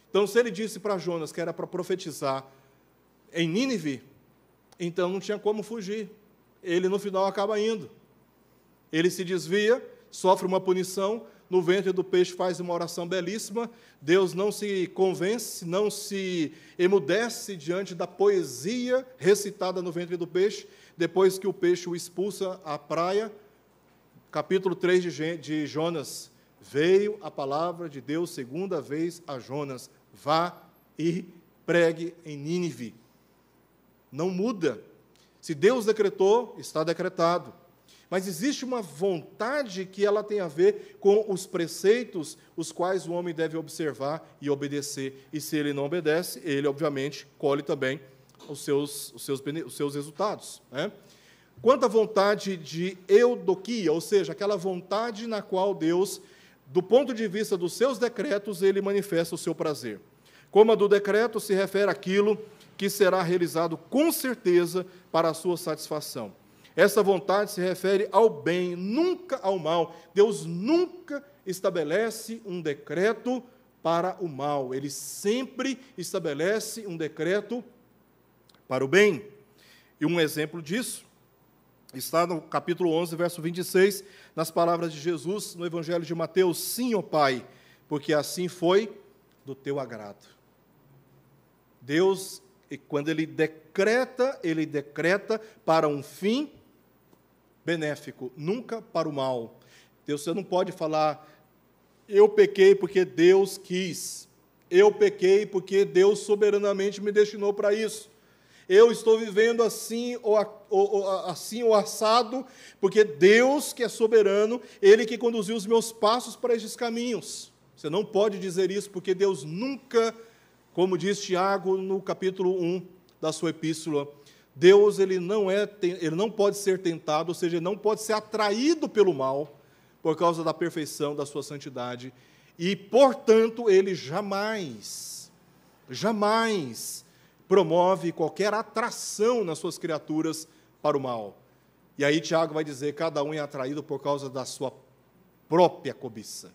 Então, se ele disse para Jonas que era para profetizar em Nínive, então não tinha como fugir. Ele, no final, acaba indo. Ele se desvia, sofre uma punição, no ventre do peixe faz uma oração belíssima, Deus não se convence, não se emudece diante da poesia recitada no ventre do peixe, depois que o peixe o expulsa à praia. Capítulo 3 de Jonas, veio a palavra de Deus segunda vez a Jonas, vá e pregue em Nínive. Não muda. Se Deus decretou, está decretado. Mas existe uma vontade que ela tem a ver com os preceitos, os quais o homem deve observar e obedecer. E se ele não obedece, ele, obviamente, colhe também os seus resultados, né? quanto à vontade de eudoquia, ou seja, aquela vontade na qual Deus, do ponto de vista dos seus decretos, ele manifesta o seu prazer. Como a do decreto se refere àquilo que será realizado com certeza para a sua satisfação. Essa vontade se refere ao bem, nunca ao mal. Deus nunca estabelece um decreto para o mal. Ele sempre estabelece um decreto para o bem. E um exemplo disso está no capítulo 11, verso 26, nas palavras de Jesus, no Evangelho de Mateus: sim, ó Pai, porque assim foi do teu agrado. Deus, quando Ele decreta para um fim benéfico, nunca para o mal. Deus, você não pode falar, eu pequei porque Deus quis, eu pequei porque Deus soberanamente me destinou para isso. Eu estou vivendo assim ou assado, porque Deus, que é soberano, Ele que conduziu os meus passos para estes caminhos. Você não pode dizer isso, porque Deus nunca, como diz Tiago no capítulo 1 da sua epístola, Deus ele não pode ser tentado, ou seja, ele não pode ser atraído pelo mal, por causa da perfeição da sua santidade, e, portanto, Ele jamais promove qualquer atração nas suas criaturas para o mal. E aí Tiago vai dizer, cada um é atraído por causa da sua própria cobiça.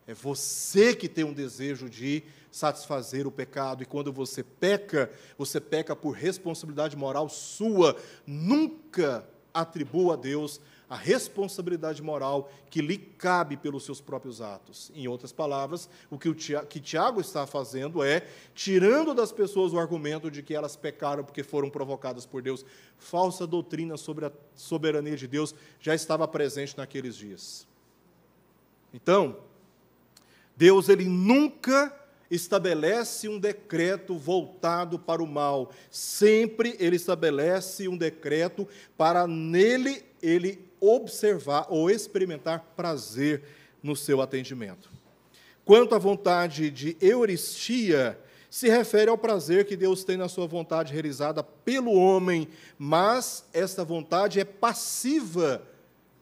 É você que tem um desejo de satisfazer o pecado, e quando você peca por responsabilidade moral sua. Nunca atribua a Deus a responsabilidade moral que lhe cabe pelos seus próprios atos. Em outras palavras, o que Tiago está fazendo é tirando das pessoas o argumento de que elas pecaram porque foram provocadas por Deus. Falsa doutrina sobre a soberania de Deus já estava presente naqueles dias. Então, Deus ele nunca estabelece um decreto voltado para o mal. Sempre Ele estabelece um decreto para nele Ele observar ou experimentar prazer no seu atendimento. Quanto à vontade de euristia, se refere ao prazer que Deus tem na sua vontade realizada pelo homem, mas esta vontade é passiva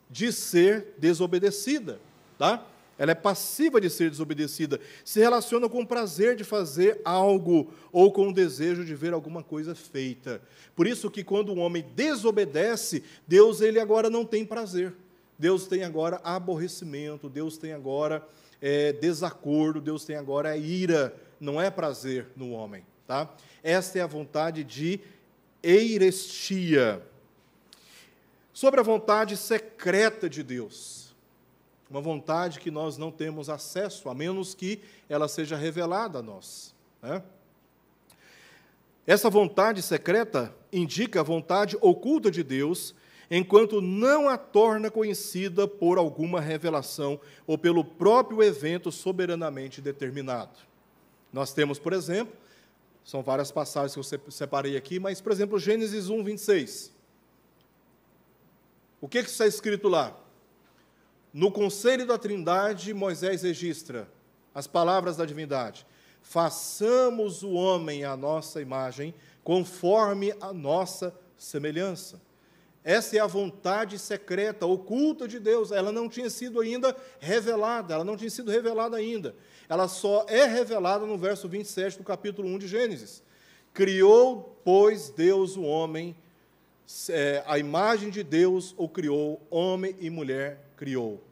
de ser desobedecida, tá? Ela é passiva de ser desobedecida, se relaciona com o prazer de fazer algo ou com o desejo de ver alguma coisa feita. Por isso que quando o homem desobedece, Deus ele agora não tem prazer. Deus tem agora aborrecimento, Deus tem agora desacordo, Deus tem agora ira, não é prazer no homem. Tá? Esta é a vontade de eirestia. Sobre a vontade secreta de Deus. Uma vontade que nós não temos acesso, a menos que ela seja revelada a nós. Né? Essa vontade secreta indica a vontade oculta de Deus, enquanto não a torna conhecida por alguma revelação ou pelo próprio evento soberanamente determinado. Nós temos, por exemplo, são várias passagens que eu separei aqui, mas, por exemplo, Gênesis 1, 26. O que está escrito lá? No conselho da Trindade, Moisés registra as palavras da divindade: façamos o homem à nossa imagem, conforme a nossa semelhança. Essa é a vontade secreta, oculta de Deus. Ela não tinha sido ainda revelada, Ela só é revelada no verso 27 do capítulo 1 de Gênesis. Criou, pois, Deus o homem, a imagem de Deus o criou, homem e mulher criou.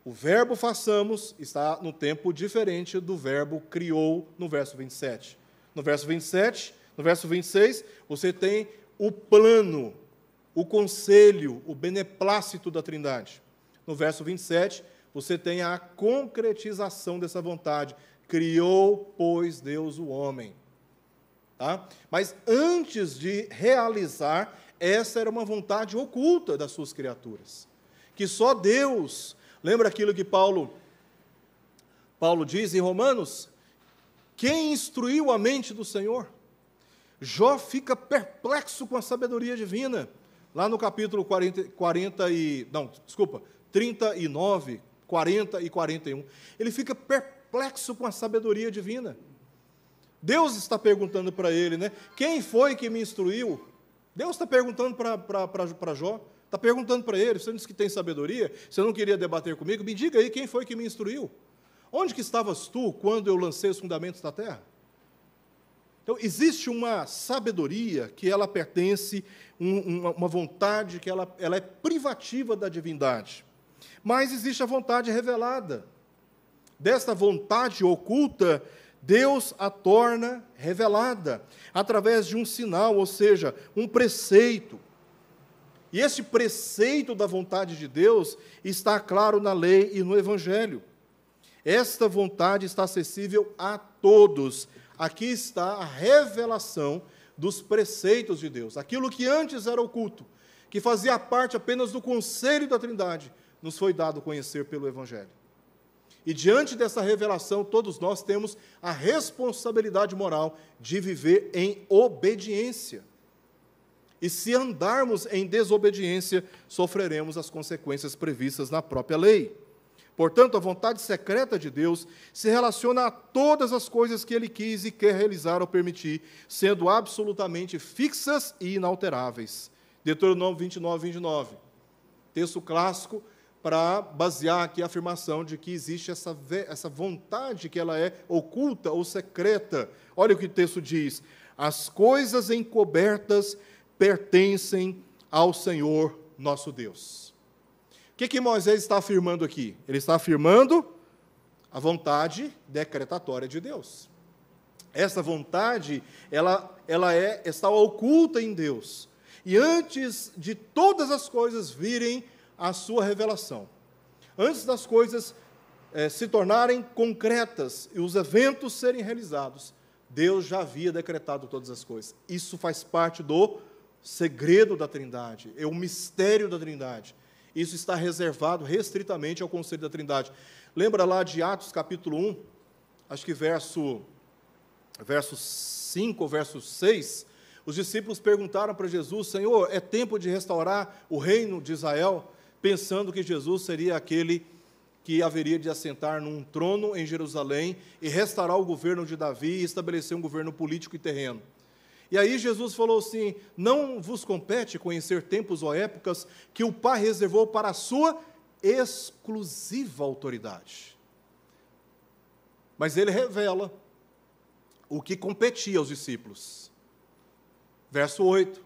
O verbo façamos está no tempo diferente do verbo criou no verso 27. No verso 27, no verso 26, você tem o plano, o conselho, o beneplácito da Trindade. No verso 27, você tem a concretização dessa vontade. Criou, pois, Deus o homem. Tá? Mas antes de realizar, essa era uma vontade oculta das suas criaturas, que só Deus... Lembra aquilo que Paulo diz em Romanos? Quem instruiu a mente do Senhor? Jó fica perplexo com a sabedoria divina. Lá no capítulo 39, 40 e 41. Ele fica perplexo com a sabedoria divina. Deus está perguntando para ele, né? Quem foi que me instruiu? Deus está perguntando para Jó, está perguntando para ele, você disse que tem sabedoria, você não queria debater comigo? Me diga aí quem foi que me instruiu. Onde que estavas tu quando eu lancei os fundamentos da terra? Então, existe uma sabedoria que ela pertence, uma vontade que ela é privativa da divindade. Mas existe a vontade revelada. Desta vontade oculta, Deus a torna revelada, através de um sinal, ou seja, um preceito. E esse preceito da vontade de Deus está claro na lei e no Evangelho. Esta vontade está acessível a todos. Aqui está a revelação dos preceitos de Deus. Aquilo que antes era oculto, que fazia parte apenas do conselho da Trindade, nos foi dado conhecer pelo Evangelho. E diante dessa revelação, todos nós temos a responsabilidade moral de viver em obediência. E se andarmos em desobediência, sofreremos as consequências previstas na própria lei. Portanto, a vontade secreta de Deus se relaciona a todas as coisas que Ele quis e quer realizar ou permitir, sendo absolutamente fixas e inalteráveis. Deuteronômio 29. Texto clássico para basear aqui a afirmação de que existe essa vontade que ela é oculta ou secreta. Olha o que o texto diz: as coisas encobertas pertencem ao Senhor nosso Deus. O que Moisés está afirmando aqui? Ele está afirmando a vontade decretatória de Deus. Essa vontade, ela está oculta em Deus. E antes de todas as coisas virem a sua revelação, antes das coisas se tornarem concretas e os eventos serem realizados, Deus já havia decretado todas as coisas. Isso faz parte do segredo da Trindade, é o mistério da Trindade. Isso está reservado restritamente ao conselho da Trindade. Lembra lá de Atos capítulo 1, acho que verso 5 ou verso 6, os discípulos perguntaram para Jesus: Senhor, é tempo de restaurar o reino de Israel? Pensando que Jesus seria aquele que haveria de assentar num trono em Jerusalém e restaurar o governo de Davi e estabelecer um governo político e terreno. E aí Jesus falou assim: não vos compete conhecer tempos ou épocas que o Pai reservou para a sua exclusiva autoridade. Mas ele revela o que competia aos discípulos. Verso 8: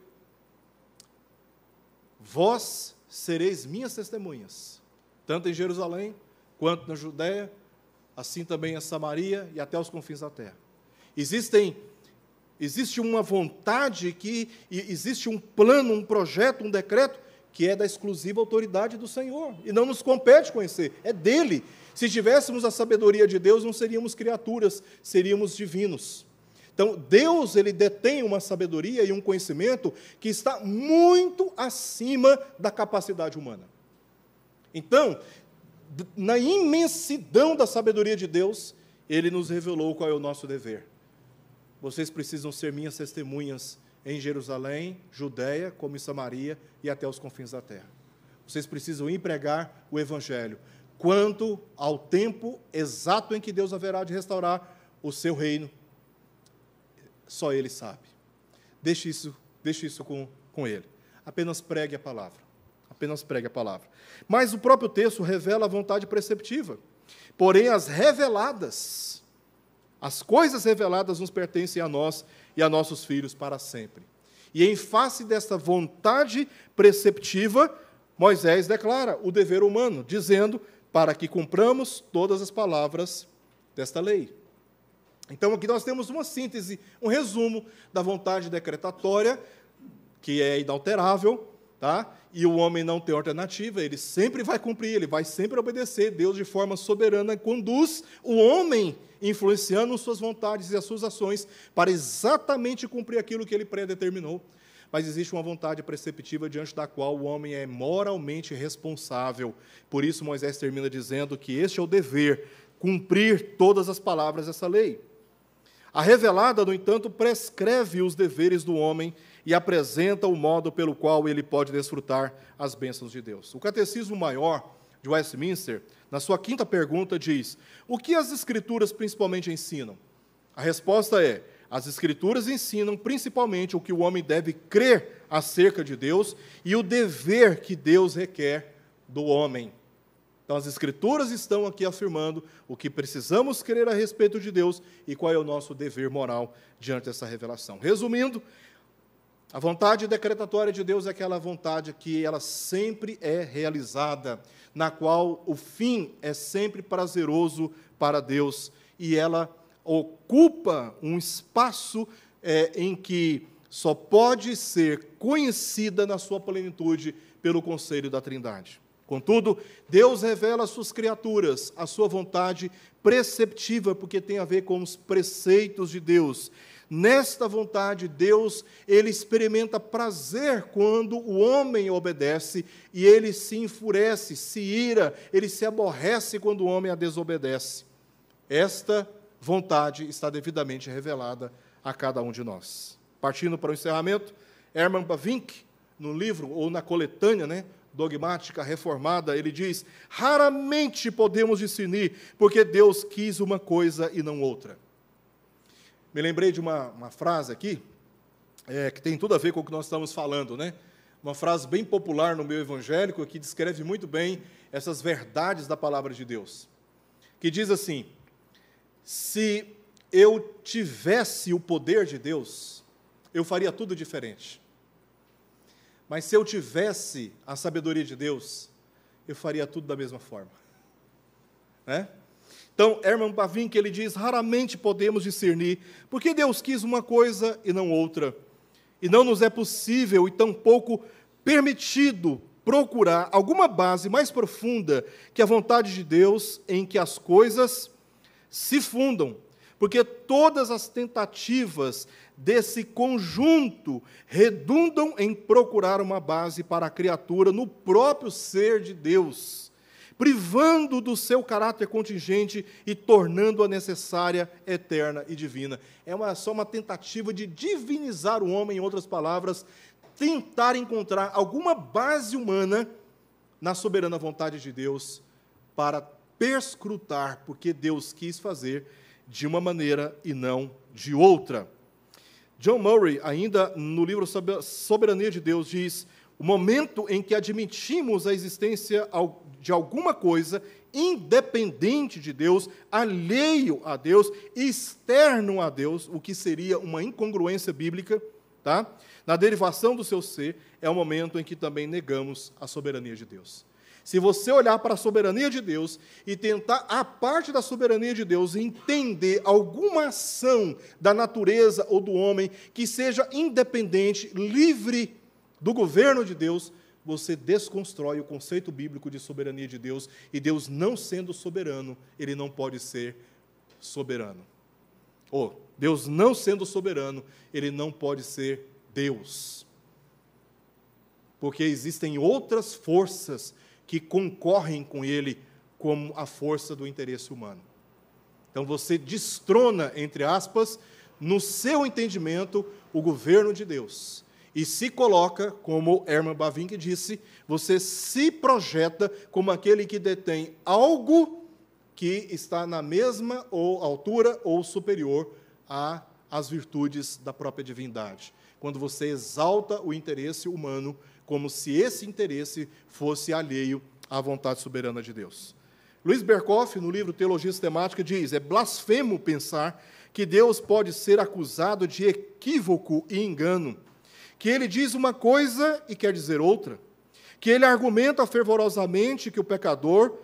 vós sereis minhas testemunhas, tanto em Jerusalém, quanto na Judéia, assim também em Samaria e até os confins da terra. Existe uma vontade, existe um plano, um projeto, um decreto, que é da exclusiva autoridade do Senhor, e não nos compete conhecer, é dele. Se tivéssemos a sabedoria de Deus, não seríamos criaturas, seríamos divinos. Então, Deus, ele detém uma sabedoria e um conhecimento que está muito acima da capacidade humana. Então, na imensidão da sabedoria de Deus, ele nos revelou qual é o nosso dever. Vocês precisam ser minhas testemunhas em Jerusalém, Judéia, como em Samaria e até os confins da terra. Vocês precisam empregar o Evangelho. Quanto ao tempo exato em que Deus haverá de restaurar o seu reino, só Ele sabe. Deixe isso com Ele. Apenas pregue a palavra. Apenas pregue a palavra. Mas o próprio texto revela a vontade preceptiva. Porém, as coisas reveladas nos pertencem a nós e a nossos filhos para sempre. E em face desta vontade preceptiva, Moisés declara o dever humano, dizendo: para que cumpramos todas as palavras desta lei. Então, aqui nós temos uma síntese, um resumo da vontade decretatória, que é inalterável, tá? E o homem não tem alternativa, ele sempre vai cumprir, ele vai sempre obedecer. Deus, de forma soberana, conduz o homem, influenciando suas vontades e as suas ações, para exatamente cumprir aquilo que ele predeterminou. Mas existe uma vontade preceptiva diante da qual o homem é moralmente responsável. Por isso, Moisés termina dizendo que este é o dever, cumprir todas as palavras dessa lei. A revelada, no entanto, prescreve os deveres do homem e apresenta o modo pelo qual ele pode desfrutar as bênçãos de Deus. O Catecismo Maior de Westminster, na sua 5ª pergunta, diz: o que as Escrituras principalmente ensinam? A resposta é: as Escrituras ensinam principalmente o que o homem deve crer acerca de Deus e o dever que Deus requer do homem. Então, as Escrituras estão aqui afirmando o que precisamos crer a respeito de Deus e qual é o nosso dever moral diante dessa revelação. Resumindo, a vontade decretatória de Deus é aquela vontade que ela sempre é realizada, na qual o fim é sempre prazeroso para Deus, e ela ocupa um espaço em que só pode ser conhecida na sua plenitude pelo conselho da Trindade. Contudo, Deus revela às suas criaturas a sua vontade preceptiva, porque tem a ver com os preceitos de Deus. Nesta vontade, Deus, ele experimenta prazer quando o homem obedece, e ele se enfurece, se ira, ele se aborrece quando o homem a desobedece. Esta vontade está devidamente revelada a cada um de nós. Partindo para o encerramento, Herman Bavinck, no livro, ou na coletânea, Dogmática Reformada, ele diz: raramente podemos discernir, porque Deus quis uma coisa e não outra. Me lembrei de uma frase aqui, que tem tudo a ver com o que nós estamos falando, Uma frase bem popular no meio evangélico, que descreve muito bem essas verdades da palavra de Deus, que diz assim: se eu tivesse o poder de Deus, eu faria tudo diferente. Mas se eu tivesse a sabedoria de Deus, eu faria tudo da mesma forma. Então, Herman Bavinck, ele diz: raramente podemos discernir, porque Deus quis uma coisa e não outra. E não nos é possível e tampouco permitido procurar alguma base mais profunda que a vontade de Deus em que as coisas se fundam, porque todas as tentativas desse conjunto redundam em procurar uma base para a criatura no próprio ser de Deus, privando do seu caráter contingente e tornando-a necessária, eterna e divina. É só uma tentativa de divinizar o homem, em outras palavras, tentar encontrar alguma base humana na soberana vontade de Deus para perscrutar, porque Deus quis fazer de uma maneira e não de outra. John Murray, ainda no livro Soberania de Deus, diz: o momento em que admitimos a existência de alguma coisa independente de Deus, alheio a Deus, externo a Deus, o que seria uma incongruência bíblica, na derivação do seu ser, é o momento em que também negamos a soberania de Deus. Se você olhar para a soberania de Deus e tentar, a parte da soberania de Deus, entender alguma ação da natureza ou do homem que seja independente, livre do governo de Deus, você desconstrói o conceito bíblico de soberania de Deus, e Deus, não sendo soberano, ele não pode ser soberano. Deus não sendo soberano, ele não pode ser Deus. Porque existem outras forças que concorrem com ele, como a força do interesse humano. Então, você destrona, entre aspas, no seu entendimento, o governo de Deus, e se coloca, como Herman Bavinck disse, você se projeta como aquele que detém algo que está na mesma ou altura ou superior às virtudes da própria divindade. Quando você exalta o interesse humano, como se esse interesse fosse alheio à vontade soberana de Deus. Luiz Berkoff, no livro Teologia Sistemática, diz: é blasfemo pensar que Deus pode ser acusado de equívoco e engano, que ele diz uma coisa e quer dizer outra, que ele argumenta fervorosamente que o pecador,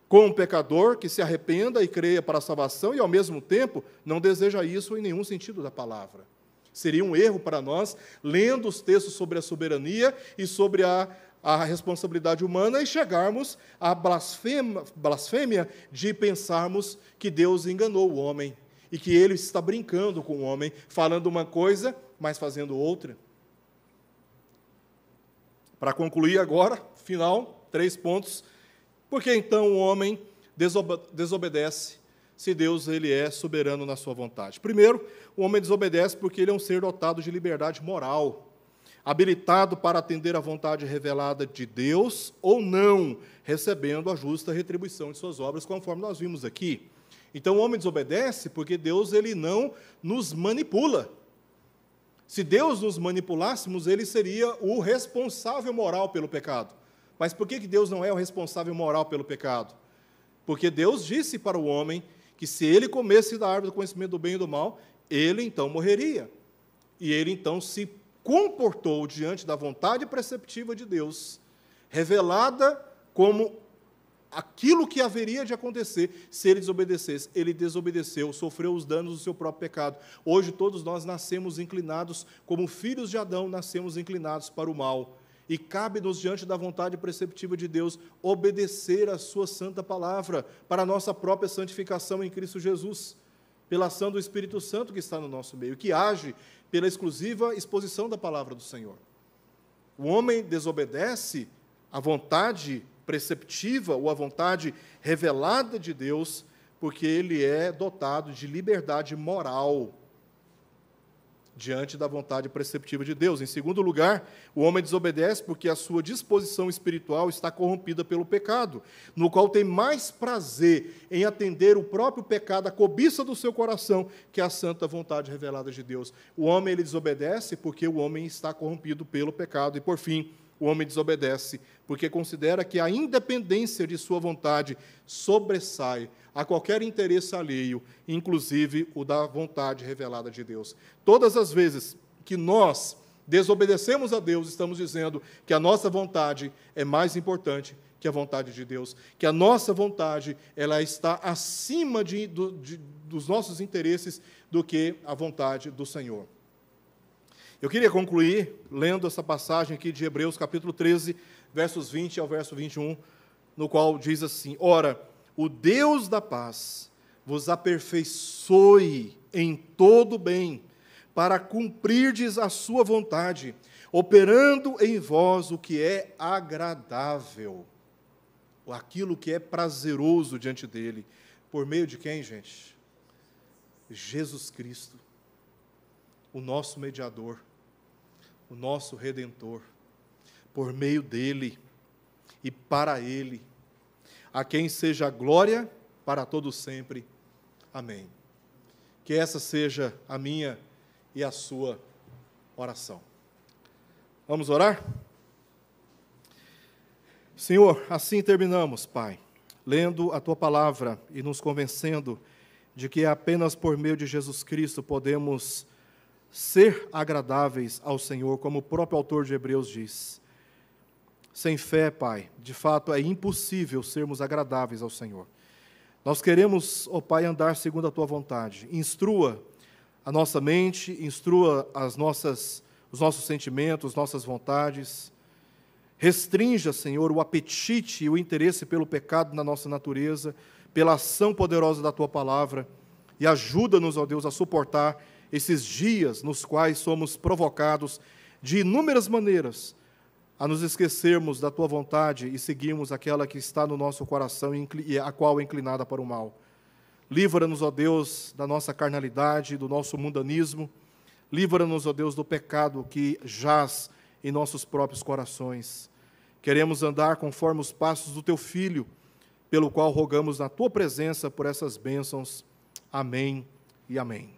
com o pecador que se arrependa e creia para a salvação, e ao mesmo tempo não deseja isso em nenhum sentido da palavra. Seria um erro para nós, lendo os textos sobre a soberania e sobre a responsabilidade humana, e chegarmos à blasfêmia de pensarmos que Deus enganou o homem, e que ele está brincando com o homem, falando uma coisa, mas fazendo outra. Para concluir agora, final, 3 pontos. Por que então o homem desobedece, se Deus ele é soberano na sua vontade? Primeiro, o homem desobedece porque ele é um ser dotado de liberdade moral, habilitado para atender à vontade revelada de Deus ou não, recebendo a justa retribuição de suas obras, conforme nós vimos aqui. Então, o homem desobedece porque Deus ele não nos manipula. Se Deus nos manipulássemos, ele seria o responsável moral pelo pecado. Mas por que Deus não é o responsável moral pelo pecado? Porque Deus disse para o homem que se ele comesse da árvore do conhecimento do bem e do mal, ele então morreria. E ele então se comportou diante da vontade preceptiva de Deus, revelada como aquilo que haveria de acontecer se ele desobedecesse. Ele desobedeceu, sofreu os danos do seu próprio pecado. Hoje todos nós nascemos inclinados, como filhos de Adão, nascemos inclinados para o mal. E cabe-nos, diante da vontade preceptiva de Deus, obedecer a sua santa palavra, para a nossa própria santificação em Cristo Jesus, pela ação do Espírito Santo que está no nosso meio, que age pela exclusiva exposição da palavra do Senhor. O homem desobedece à vontade preceptiva ou à vontade revelada de Deus, porque ele é dotado de liberdade moral diante da vontade preceptiva de Deus. Em segundo lugar, o homem desobedece porque a sua disposição espiritual está corrompida pelo pecado, no qual tem mais prazer em atender o próprio pecado, a cobiça do seu coração, que a santa vontade revelada de Deus. O homem ele desobedece porque o homem está corrompido pelo pecado. E, por fim, o homem desobedece porque considera que a independência de sua vontade sobressai a qualquer interesse alheio, inclusive o da vontade revelada de Deus. Todas as vezes que nós desobedecemos a Deus, estamos dizendo que a nossa vontade é mais importante que a vontade de Deus, que a nossa vontade ela está acima dos nossos interesses do que a vontade do Senhor. Eu queria concluir lendo essa passagem aqui de Hebreus, capítulo 13, versos 20 ao verso 21, no qual diz assim: Ora, o Deus da paz vos aperfeiçoe em todo bem, para cumprirdes a sua vontade, operando em vós o que é agradável, aquilo que é prazeroso diante dele. Por meio de quem, gente? Jesus Cristo, o nosso mediador, o nosso redentor. Por meio dele e para ele, a quem seja a glória para todo sempre. Amém. Que essa seja a minha e a sua oração. Vamos orar? Senhor, assim terminamos, Pai, lendo a Tua palavra e nos convencendo de que apenas por meio de Jesus Cristo podemos ser agradáveis ao Senhor, como o próprio autor de Hebreus diz. Sem fé, Pai, de fato é impossível sermos agradáveis ao Senhor. Nós queremos, ó Pai, andar segundo a Tua vontade. Instrua a nossa mente, instrua os nossos sentimentos, nossas vontades. Restrinja, Senhor, o apetite e o interesse pelo pecado na nossa natureza, pela ação poderosa da Tua palavra, e ajuda-nos, ó Deus, a suportar esses dias nos quais somos provocados de inúmeras maneiras a nos esquecermos da Tua vontade e seguirmos aquela que está no nosso coração e a qual é inclinada para o mal. Livra-nos, ó Deus, da nossa carnalidade, do nosso mundanismo. Livra-nos, ó Deus, do pecado que jaz em nossos próprios corações. Queremos andar conforme os passos do Teu Filho, pelo qual rogamos na Tua presença por essas bênçãos. Amém e amém.